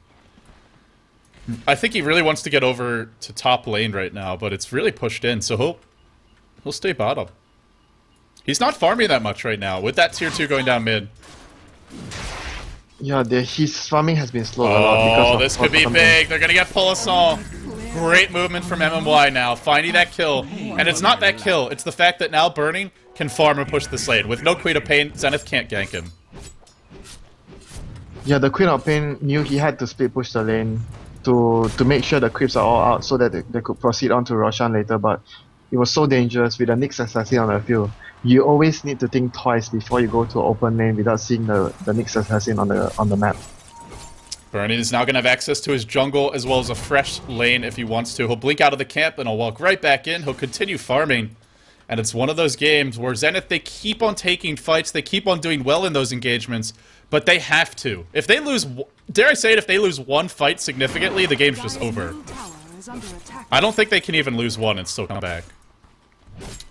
I think he really wants to get over to top lane right now, but it's really pushed in, so he'll stay bottom. He's not farming that much right now, with that tier 2 going down mid. Yeah, his farming has been slowed a lot because of... this could be big. They're gonna get Pulisol. Great movement from MMY now, finding that kill. And it's not that kill, it's the fact that now Burning can farm and push this lane. With no Queen of Pain, Zenith can't gank him. Yeah, the Queen of Pain knew he had to split push the lane to make sure the creeps are all out so that they could proceed on to Roshan later, but it was so dangerous with the Nyx Assassin on the field. You always need to think twice before you go to an open lane without seeing the Nyx Assassin on the map. Burning is now going to have access to his jungle as well as a fresh lane if he wants to. He'll blink out of the camp and he'll walk right back in. He'll continue farming. And it's one of those games where Zenith, they keep on taking fights. They keep on doing well in those engagements. But they have to. If they lose, dare I say it, if they lose one fight significantly, the game's just over. I don't think they can even lose one and still come back.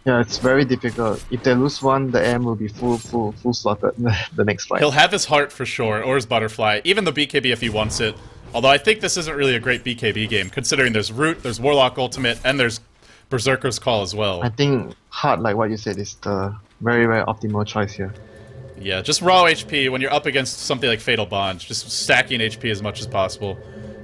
Yeah, it's very difficult. If they lose one, the AM will be full slotted the next fight. He'll have his heart for sure, or his butterfly, even the BKB if he wants it. Although I think this isn't really a great BKB game, considering there's Root, there's Warlock Ultimate, and there's Berserker's Call as well. I think heart, like what you said, is the very, very optimal choice here. Yeah, just raw HP when you're up against something like Fatal Bond, just stacking HP as much as possible.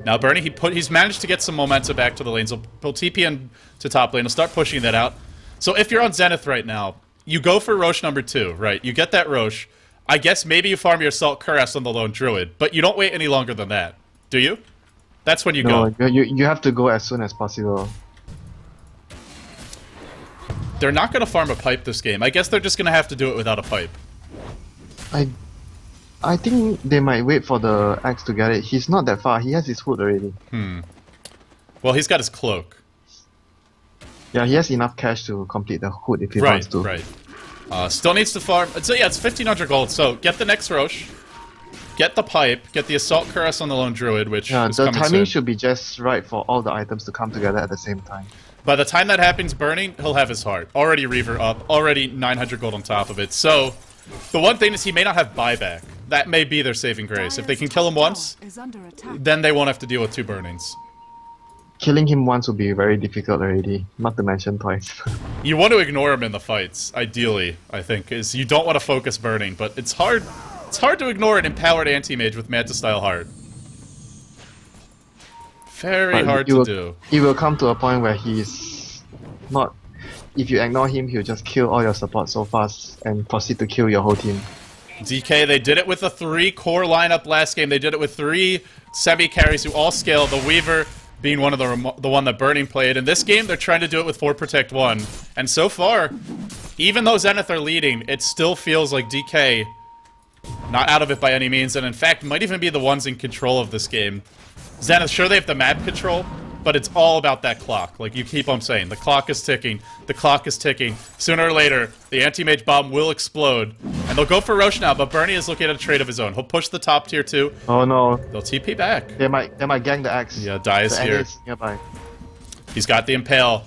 Now Bernie, he's managed to get some momentum back to the lanes. He'll TP in to top lane. He'll start pushing that out. So if you're on Zenith right now, you go for Rosh number 2, right? You get that Rosh. I guess maybe you farm your Assault Cuirass on the lone Druid, but you don't wait any longer than that. Do you? That's when you go. No, you have to go as soon as possible. They're not going to farm a pipe this game. I guess they're just going to have to do it without a pipe. I think they might wait for the axe to get it. He's not that far. He has his hood already. Well, he's got his cloak. Yeah, he has enough cash to complete the hood if he wants to. Right. Still needs to farm. So yeah, it's 1500 gold. So get the next Rosh, get the pipe, get the Assault Cuirass on the lone Druid, which is the coming timing soon. should be just right for all the items to come together at the same time. By the time that happens, Burning, he'll have his heart. Already Reaver up, already 900 gold on top of it. So the one thing is he may not have buyback. That may be their saving grace. If they can kill him once, then they won't have to deal with 2 burnings. Killing him once would be very difficult already, not to mention twice. You want to ignore him in the fights, ideally, I think, is you don't want to focus Burning, but it's hard to ignore an empowered anti-mage with Manta-style heart. Very hard to do. It will come to a point where he's not... If you ignore him, he'll just kill all your support so fast and proceed to kill your whole team. DK, they did it with a 3-core lineup last game. They did it with 3 semi-carries who all scale. The Weaver being one of the one that Burning played. In this game, they're trying to do it with 4 Protect 1. And so far, even though Zenith are leading, it still feels like DK not out of it by any means, and in fact, might even be the ones in control of this game. Zenith, sure they have the map control, but it's all about that clock. Like you keep on saying, the clock is ticking, the clock is ticking. Sooner or later, the anti-mage bomb will explode. And they'll go for Rosh now, but Bernie is looking at a trade of his own. He'll push the top tier 2. Oh no. They'll TP back. They might gang the axe. Yeah, Dai is here. Nearby. He's got the Impale.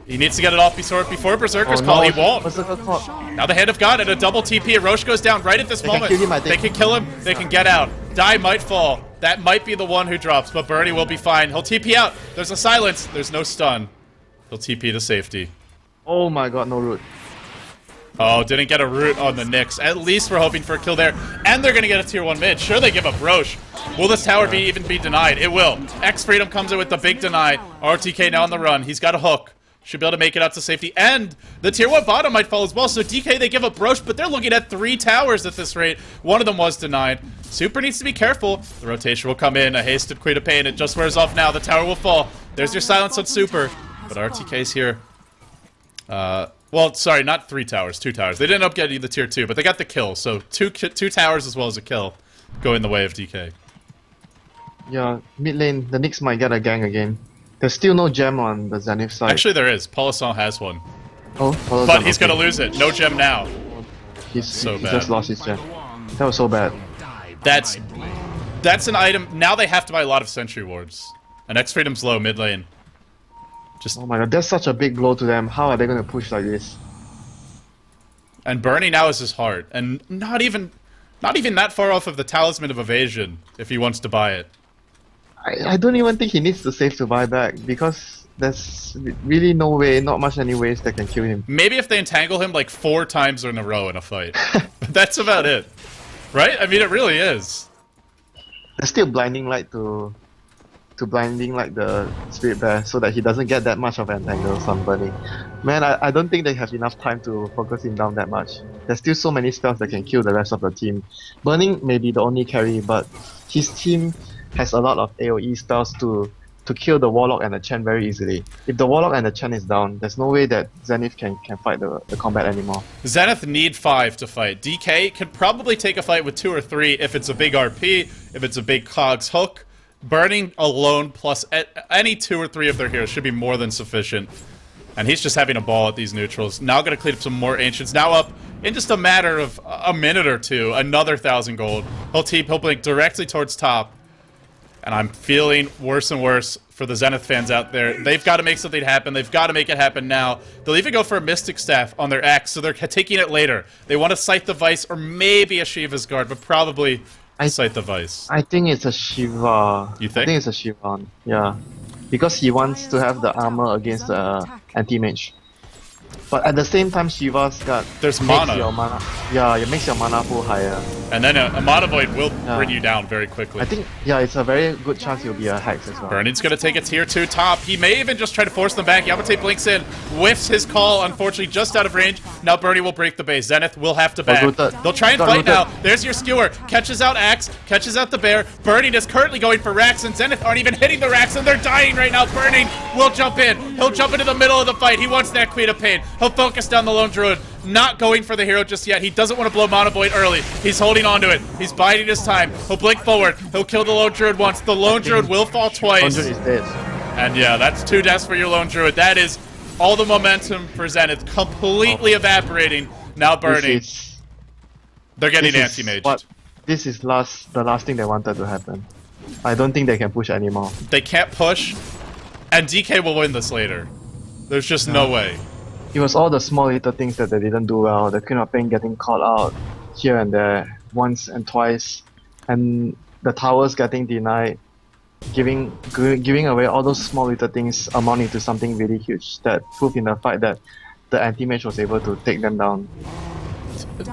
He needs to get it off before Berserker's call. He won't. Now the Hand of God and a double TP. Rosh goes down right at this moment. They can kill him. They can get out. Dai might fall. That might be the one who drops, but Bernie will be fine. He'll TP out. There's a silence. There's no stun. He'll TP to safety. Oh my god, no root. Oh, didn't get a root on the Nyx. At least we're hoping for a kill there. And they're going to get a tier 1 mid. Sure, they give up Rosh. Will this tower even be denied? It will. X-Freedom comes in with the big deny. RTK now on the run. He's got a hook. Should be able to make it out to safety. And the tier 1 bottom might fall as well. So DK, they give up Rosh, but they're looking at 3 towers at this rate. One of them was denied. Super needs to be careful. The rotation will come in. A hasted Queen of Pain. It just wears off now. The tower will fall. There's your silence on Super. But RTK's here. Well, sorry, not 3 towers. 2 towers. They didn't end up getting the tier 2, but they got the kill. So two towers as well as a kill go in the way of DK. Yeah, mid lane, the Nyx might get a gang again. There's still no gem on the Zenith side. Actually, there is. Polisson has one. Oh, Polisson, but he's gonna lose it. No gem now. He just lost his gem. That was so bad. That's an item. Now they have to buy a lot of sentry wards. And X-Freedom's low mid lane. Oh my god, that's such a big blow to them. How are they gonna push like this? And Bernie now is his heart, and not even that far off of the Talisman of Evasion if he wants to buy it. I don't even think he needs to save to buy back, because there's really no way, not much any ways that can kill him. Maybe if they entangle him like 4 times in a row in a fight. But that's about it. Right? I mean, it really is. There's still blinding light to blinding like the Spirit Bear so that he doesn't get that much of entangles on Burning. Man, I don't think they have enough time to focus him down that much. There's still so many spells that can kill the rest of the team. Burning may be the only carry, but his team has a lot of AoE spells to kill the Warlock and the Chen very easily. If the Warlock and the Chen is down, there's no way that Zenith can fight the combat anymore. Zenith need 5 to fight. DK can probably take a fight with 2 or 3 if it's a big RP, if it's a big Cogs hook. Burning alone plus any 2 or 3 of their heroes should be more than sufficient. And he's just having a ball at these neutrals. Now gonna clean up some more Ancients. Now up in just a matter of a minute or two, another 1,000 gold. He'll blink directly towards top. And I'm feeling worse and worse for the Zenith fans out there. They've got to make something happen. They've got to make it happen now. They'll even go for a Mystic Staff on their axe, so they're taking it later. They want to Scythe the Vice or maybe a Shiva's Guard, but probably Scythe the Vice. I think it's a Shiva. You think? I think it's a Shiva, yeah. Because he wants to have the armor against the anti-mage. But at the same time, Shiva's got... There's mana. Yeah, it makes your mana pool higher. And then a Monovoid will bring you down very quickly. I think, yeah, it's a very good chance he'll be a Hex as well. Burning's going to take a tier 2 top. He may even just try to force them back. Yamate blinks in, whiffs his call, unfortunately just out of range. Now Bernie will break the base. Zenith will have to back. They'll try and fight now. There's your skewer. Catches out Axe, catches out the bear. Burning is currently going for racks, and Zenith aren't even hitting the racks, and they're dying right now. Burning will jump in. He'll jump into the middle of the fight. He wants that Queen of Pain. He'll focus down the Lone Druid. Not going for the hero just yet. He doesn't want to blow Monovoid early. He's holding on to it. He's biding his time. He'll blink forward. He'll kill the Lone Druid once. The Lone Druid will fall twice. Lone Druid is dead. And yeah, that's 2 deaths for your Lone Druid. That is all the momentum for Zenith completely evaporating. Now Burning. They're getting anti-maged. This is the last thing they wanted to happen. I don't think they can push anymore. They can't push, and DK will win this later. There's just no way. It was all the small little things that they didn't do well. The Queen of Pain getting caught out here and there, once and twice, and the towers getting denied, giving away all those small little things amounting to something really huge that proved in the fight that the anti-mage was able to take them down.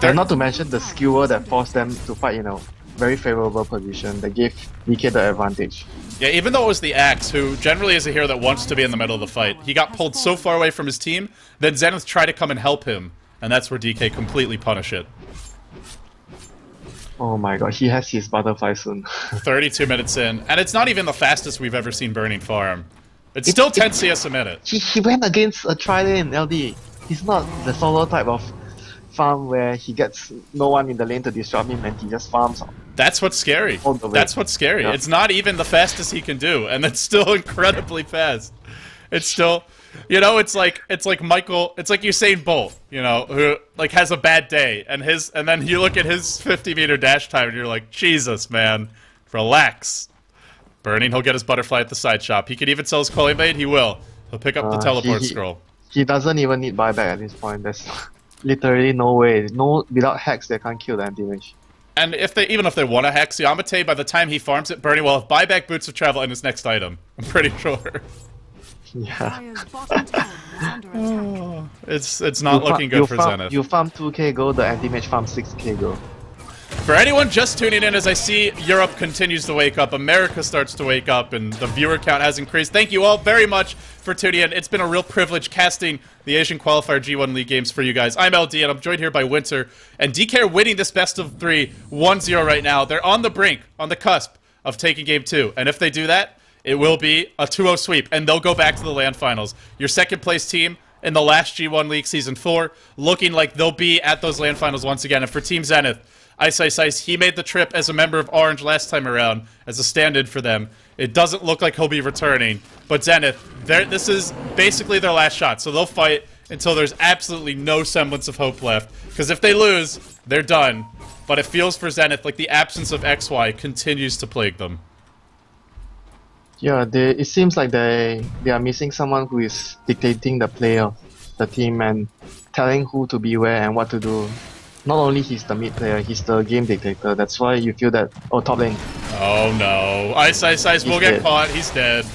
And not to mention the skewer that forced them to fight in a very favorable position that gave DK the advantage. Yeah, even though it was the Axe, who generally is a hero that wants to be in the middle of the fight, he got pulled so far away from his team, then Zenith tried to come and help him, and that's where DK completely punished it. Oh my god, he has his butterfly soon. 32 minutes in, and it's not even the fastest we've ever seen Burning farm. It's still 10 CS a minute. He went against a tri-lane LD. He's not the solo type of farm where he gets no one in the lane to disrupt him and he just farms. That's what's scary. That's what's scary. Yeah. It's not even the fastest he can do, and it's still incredibly fast. It's still, you know, it's like Michael, it's like Usain Bolt, you know, who like has a bad day, and then you look at his 50-meter dash time, and you're like, Jesus, man, relax. Burning, he'll get his butterfly at the side shop. He could even sell his Quality Blade. He will. He'll pick up the teleport scroll. He doesn't even need buyback at this point. There's literally no way. No, without Hex, they can't kill the anti-mage. And even if they want to Hex Yamate, by the time he farms it, Burning will have buyback Boots of Travel in his next item. I'm pretty sure. Yeah. It's not looking good for Zenith. You farm 2k gold, the anti-mage farm 6k gold. For anyone just tuning in, as I see Europe continues to wake up, America starts to wake up, and the viewer count has increased. Thank you all very much for tuning in. It's been a real privilege casting the Asian Qualifier G1 League games for you guys. I'm LD, and I'm joined here by Winter. And DK are winning this best of 3, 1-0 right now. They're on the brink, on the cusp of taking Game 2. And if they do that, it will be a 2-0 sweep, and they'll go back to the LAN finals. Your second-place team in the last G1 League Season 4, looking like they'll be at those LAN finals once again. And for Team Zenith, Ice, he made the trip as a member of Orange last time around, as a stand-in for them. It doesn't look like he'll be returning, but Zenith, this is basically their last shot, so they'll fight until there's absolutely no semblance of hope left, because if they lose, they're done. But it feels for Zenith like the absence of XY continues to plague them. Yeah, it seems like they are missing someone who is dictating the play of the team and telling who to be where and what to do. Not only he's the mid player, he's the game dictator. That's why you feel that, oh, top lane. Oh no. Ice will get caught. He's dead.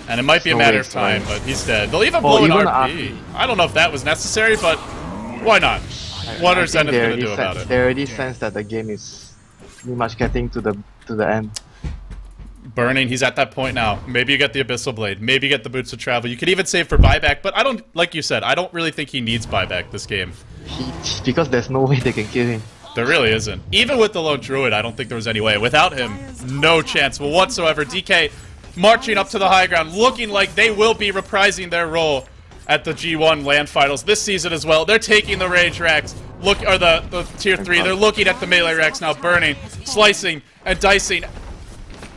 And it might be a matter of time, but he's dead. They'll even blow an RP. I don't know if that was necessary, but why not? What are Zenith going to do about it? They already sense that the game is pretty much getting to the end. Burning, he's at that point now. Maybe you get the Abyssal Blade. Maybe you get the Boots of Travel. You could even save for buyback, but I don't, like you said, I don't really think he needs buyback this game. Because there's no way they can kill him. There really isn't. Even with the Lone Druid, I don't think there was any way. Without him, no chance whatsoever. DK marching up to the high ground, looking like they will be reprising their role at the G1 LAN finals this season as well. They're taking the range racks, or the tier 3. They're looking at the melee racks now, Burning, slicing and dicing.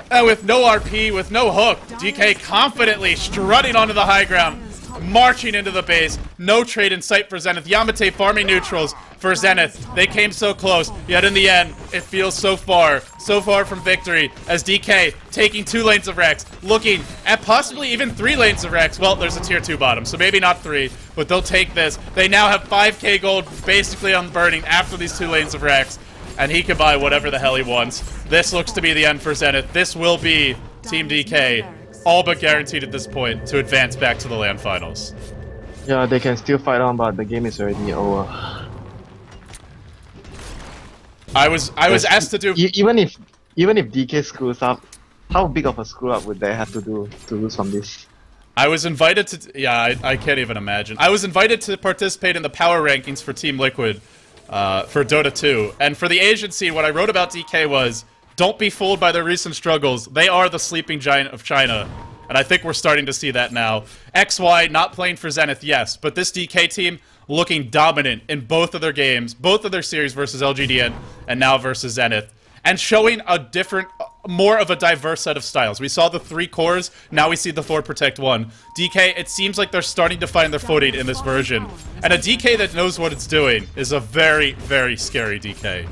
And with no RP, with no hook, DK confidently strutting onto the high ground, marching into the base. No trade in sight for Zenith. Yamate farming neutrals for Zenith. They came so close, yet in the end, it feels so far from victory, as DK taking 2 lanes of Rex, looking at possibly even 3 lanes of Rex. Well, there's a tier 2 bottom, so maybe not 3, but they'll take this. They now have 5k gold basically on Burning after these 2 lanes of Rex, and he can buy whatever the hell he wants. This looks to be the end for Zenith. This will be Team DK, all but guaranteed at this point, to advance back to the LAN finals. Yeah, they can still fight on, but the game is already over. I was asked to do. Even if DK screws up, how big of a screw up would they have to do to lose from this? I was invited to. Yeah, I can't even imagine. I was invited to participate in the power rankings for Team Liquid for Dota 2, and for the Asian scene, what I wrote about DK was, don't be fooled by their recent struggles. They are the sleeping giant of China. And I think we're starting to see that now. XY not playing for Zenith, yes, but this DK team looking dominant in both of their games, both of their series versus LGDN and now versus Zenith, and showing a different, more of a diverse set of styles. We saw the 3 cores, now we see the 4 Protect 1. DK, it seems like they're starting to find their footing in this version. And a DK that knows what it's doing is a very, very scary DK.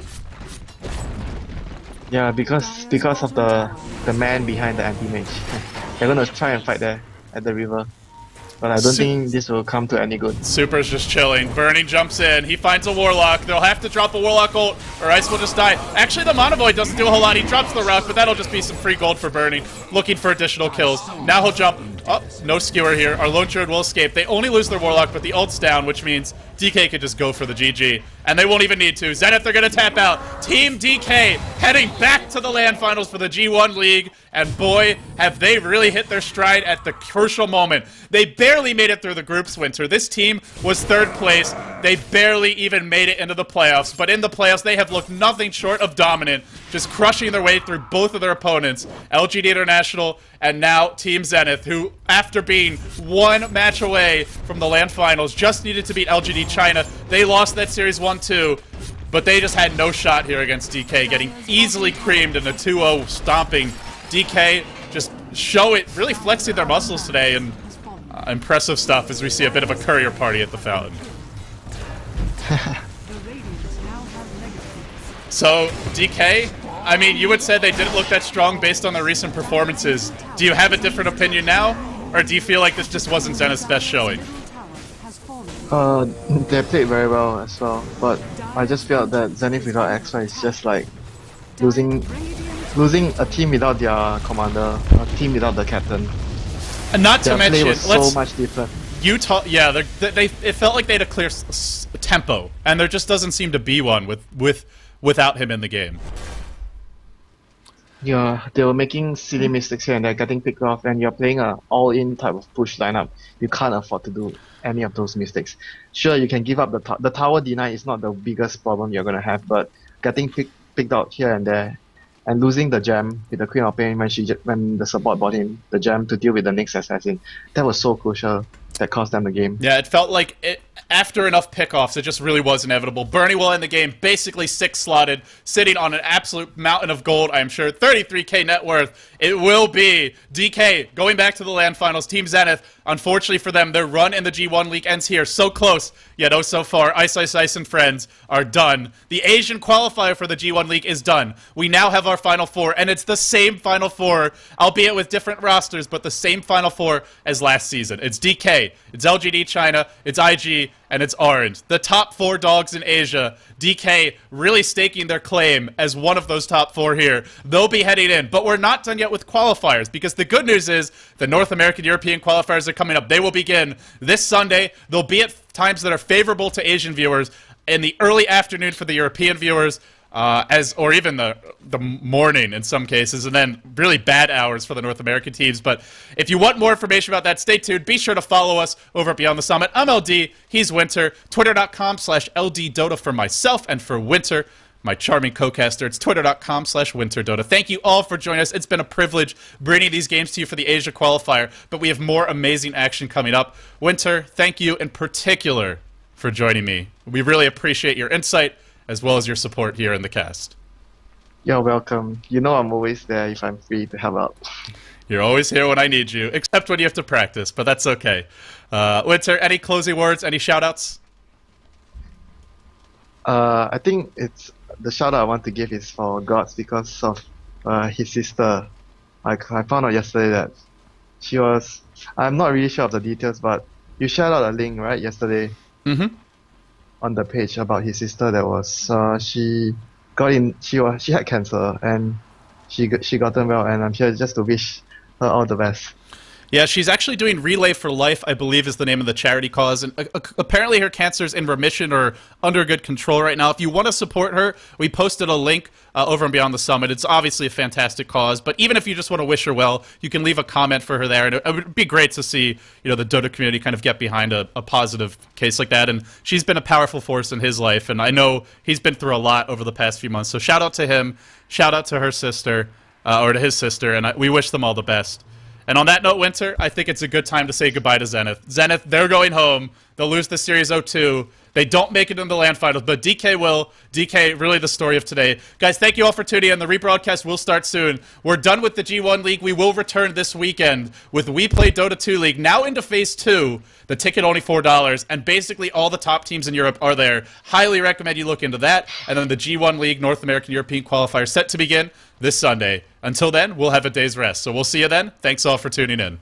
Yeah, because of the man behind the anti-mage. They're gonna try and fight there at the river. But I don't think this will come to any good. Super's just chilling. Burning jumps in. He finds a Warlock. They'll have to drop a Warlock ult, or Ice will just die. Actually, the Monovoid doesn't do a whole lot. He drops the Rock, but that'll just be some free gold for Burning. Looking for additional kills. Now he'll jump. Oh, no skewer here. Our Lone Druid will escape. They only lose their Warlock, but the ult's down, which means DK could just go for the GG. And they won't even need to. Zenith, they're going to tap out. Team DK heading back to the LAN finals for the G1 League. And boy, have they really hit their stride at the crucial moment. They barely made it through the groups, Winter. This team was 3rd place. They barely even made it into the playoffs. But in the playoffs, they have looked nothing short of dominant, just crushing their way through both of their opponents, LGD International and now Team Zenith, who, after being 1 match away from the LAN finals, just needed to beat LGD China. They lost that series 1-2. But they just had no shot here against DK, getting easily creamed in a 2-0 stomping. DK just really flexing their muscles today, and impressive stuff as we see a bit of a courier party at the fountain. So, DK, I mean, you had said they didn't look that strong based on their recent performances. Do you have a different opinion now? Or do you feel like this just wasn't Zenith's best showing? They played very well as well, but I just felt that Zenith without XY is just like losing a team without their commander, a team without the captain. And not to mention, play was so much different. Utah, yeah, it felt like they had a clear tempo, and there just doesn't seem to be one without him in the game. Yeah, they were making silly mistakes here and they're getting picked off, and you're playing a all-in type of push lineup. You can't afford to do any of those mistakes. Sure, you can give up the tower deny is not the biggest problem you're gonna have, but getting picked out here and there, and losing the gem with the Queen of Pain when the support bought in the gem to deal with the next assassin, that was so crucial. That cost them the game. Yeah, it felt like after enough pickoffs, it just really was inevitable. Bernie will end the game basically 6-slotted, sitting on an absolute mountain of gold, I am sure. 33k net worth. It will be DK going back to the LAN finals. Team Zenith, unfortunately for them, their run in the G1 League ends here. So close, yet oh so far. Ice Ice Ice and friends are done. The Asian qualifier for the G1 League is done. We now have our Final Four, and it's the same Final Four, albeit with different rosters, but the same Final Four as last season. It's DK, it's LGD China, it's IG, and it's Orange. The top 4 dogs in Asia. DK really staking their claim as one of those top 4 here. They'll be heading in, but we're not done yet with qualifiers, because the good news is the North American European qualifiers are coming up. They will begin this Sunday. They'll be at times that are favorable to Asian viewers in the early afternoon for the European viewers, or even the morning in some cases, and then really bad hours for the North American teams. But if you want more information about that, stay tuned. Be sure to follow us over at Beyond the Summit. I'm LD, he's Winter. Twitter.com/LDDota for myself, and for Winter, my charming co-caster, it's twitter.com/WinterDota. Thank you all for joining us. It's been a privilege bringing these games to you for the Asia qualifier, but we have more amazing action coming up. Winter, thank you in particular for joining me. We really appreciate your insight as well as your support here in the cast. You're welcome. You know I'm always there if I'm free to help out. You're always here when I need you, except when you have to practice, but that's okay. Winter, any closing words, any shout-outs? I think it's the shout-out I want to give is for Gods because of his sister. I found out yesterday that she was... I'm not really sure of the details, but you shared out a link, right, yesterday? Mm-hmm. On the page about his sister. That was she had cancer and she gotten well, and I'm here just to wish her all the best. Yeah, she's actually doing Relay for Life, I believe is the name of the charity cause. And apparently her cancer's in remission or under good control right now. If you want to support her, we posted a link over and Beyond the Summit. It's obviously a fantastic cause. But even if you just want to wish her well, you can leave a comment for her there. And it would be great to see, the Dota community kind of get behind a positive case like that. And she's been a powerful force in his life. And I know he's been through a lot over the past few months. So shout out to him. Shout out to her sister, or to his sister. And we wish them all the best. And on that note, Winter, I think it's a good time to say goodbye to Zenith. Zenith, they're going home. They'll lose the Series 0-2. They don't make it in the LAN finals, but DK will. DK, really the story of today. Guys, thank you all for tuning in. The rebroadcast will start soon. We're done with the G1 League. We will return this weekend with We Play Dota 2 League, now into Phase 2. The ticket only $4, and basically all the top teams in Europe are there. Highly recommend you look into that. And then the G1 League North American European qualifier set to begin this Sunday. Until then, we'll have a day's rest. So we'll see you then. Thanks all for tuning in.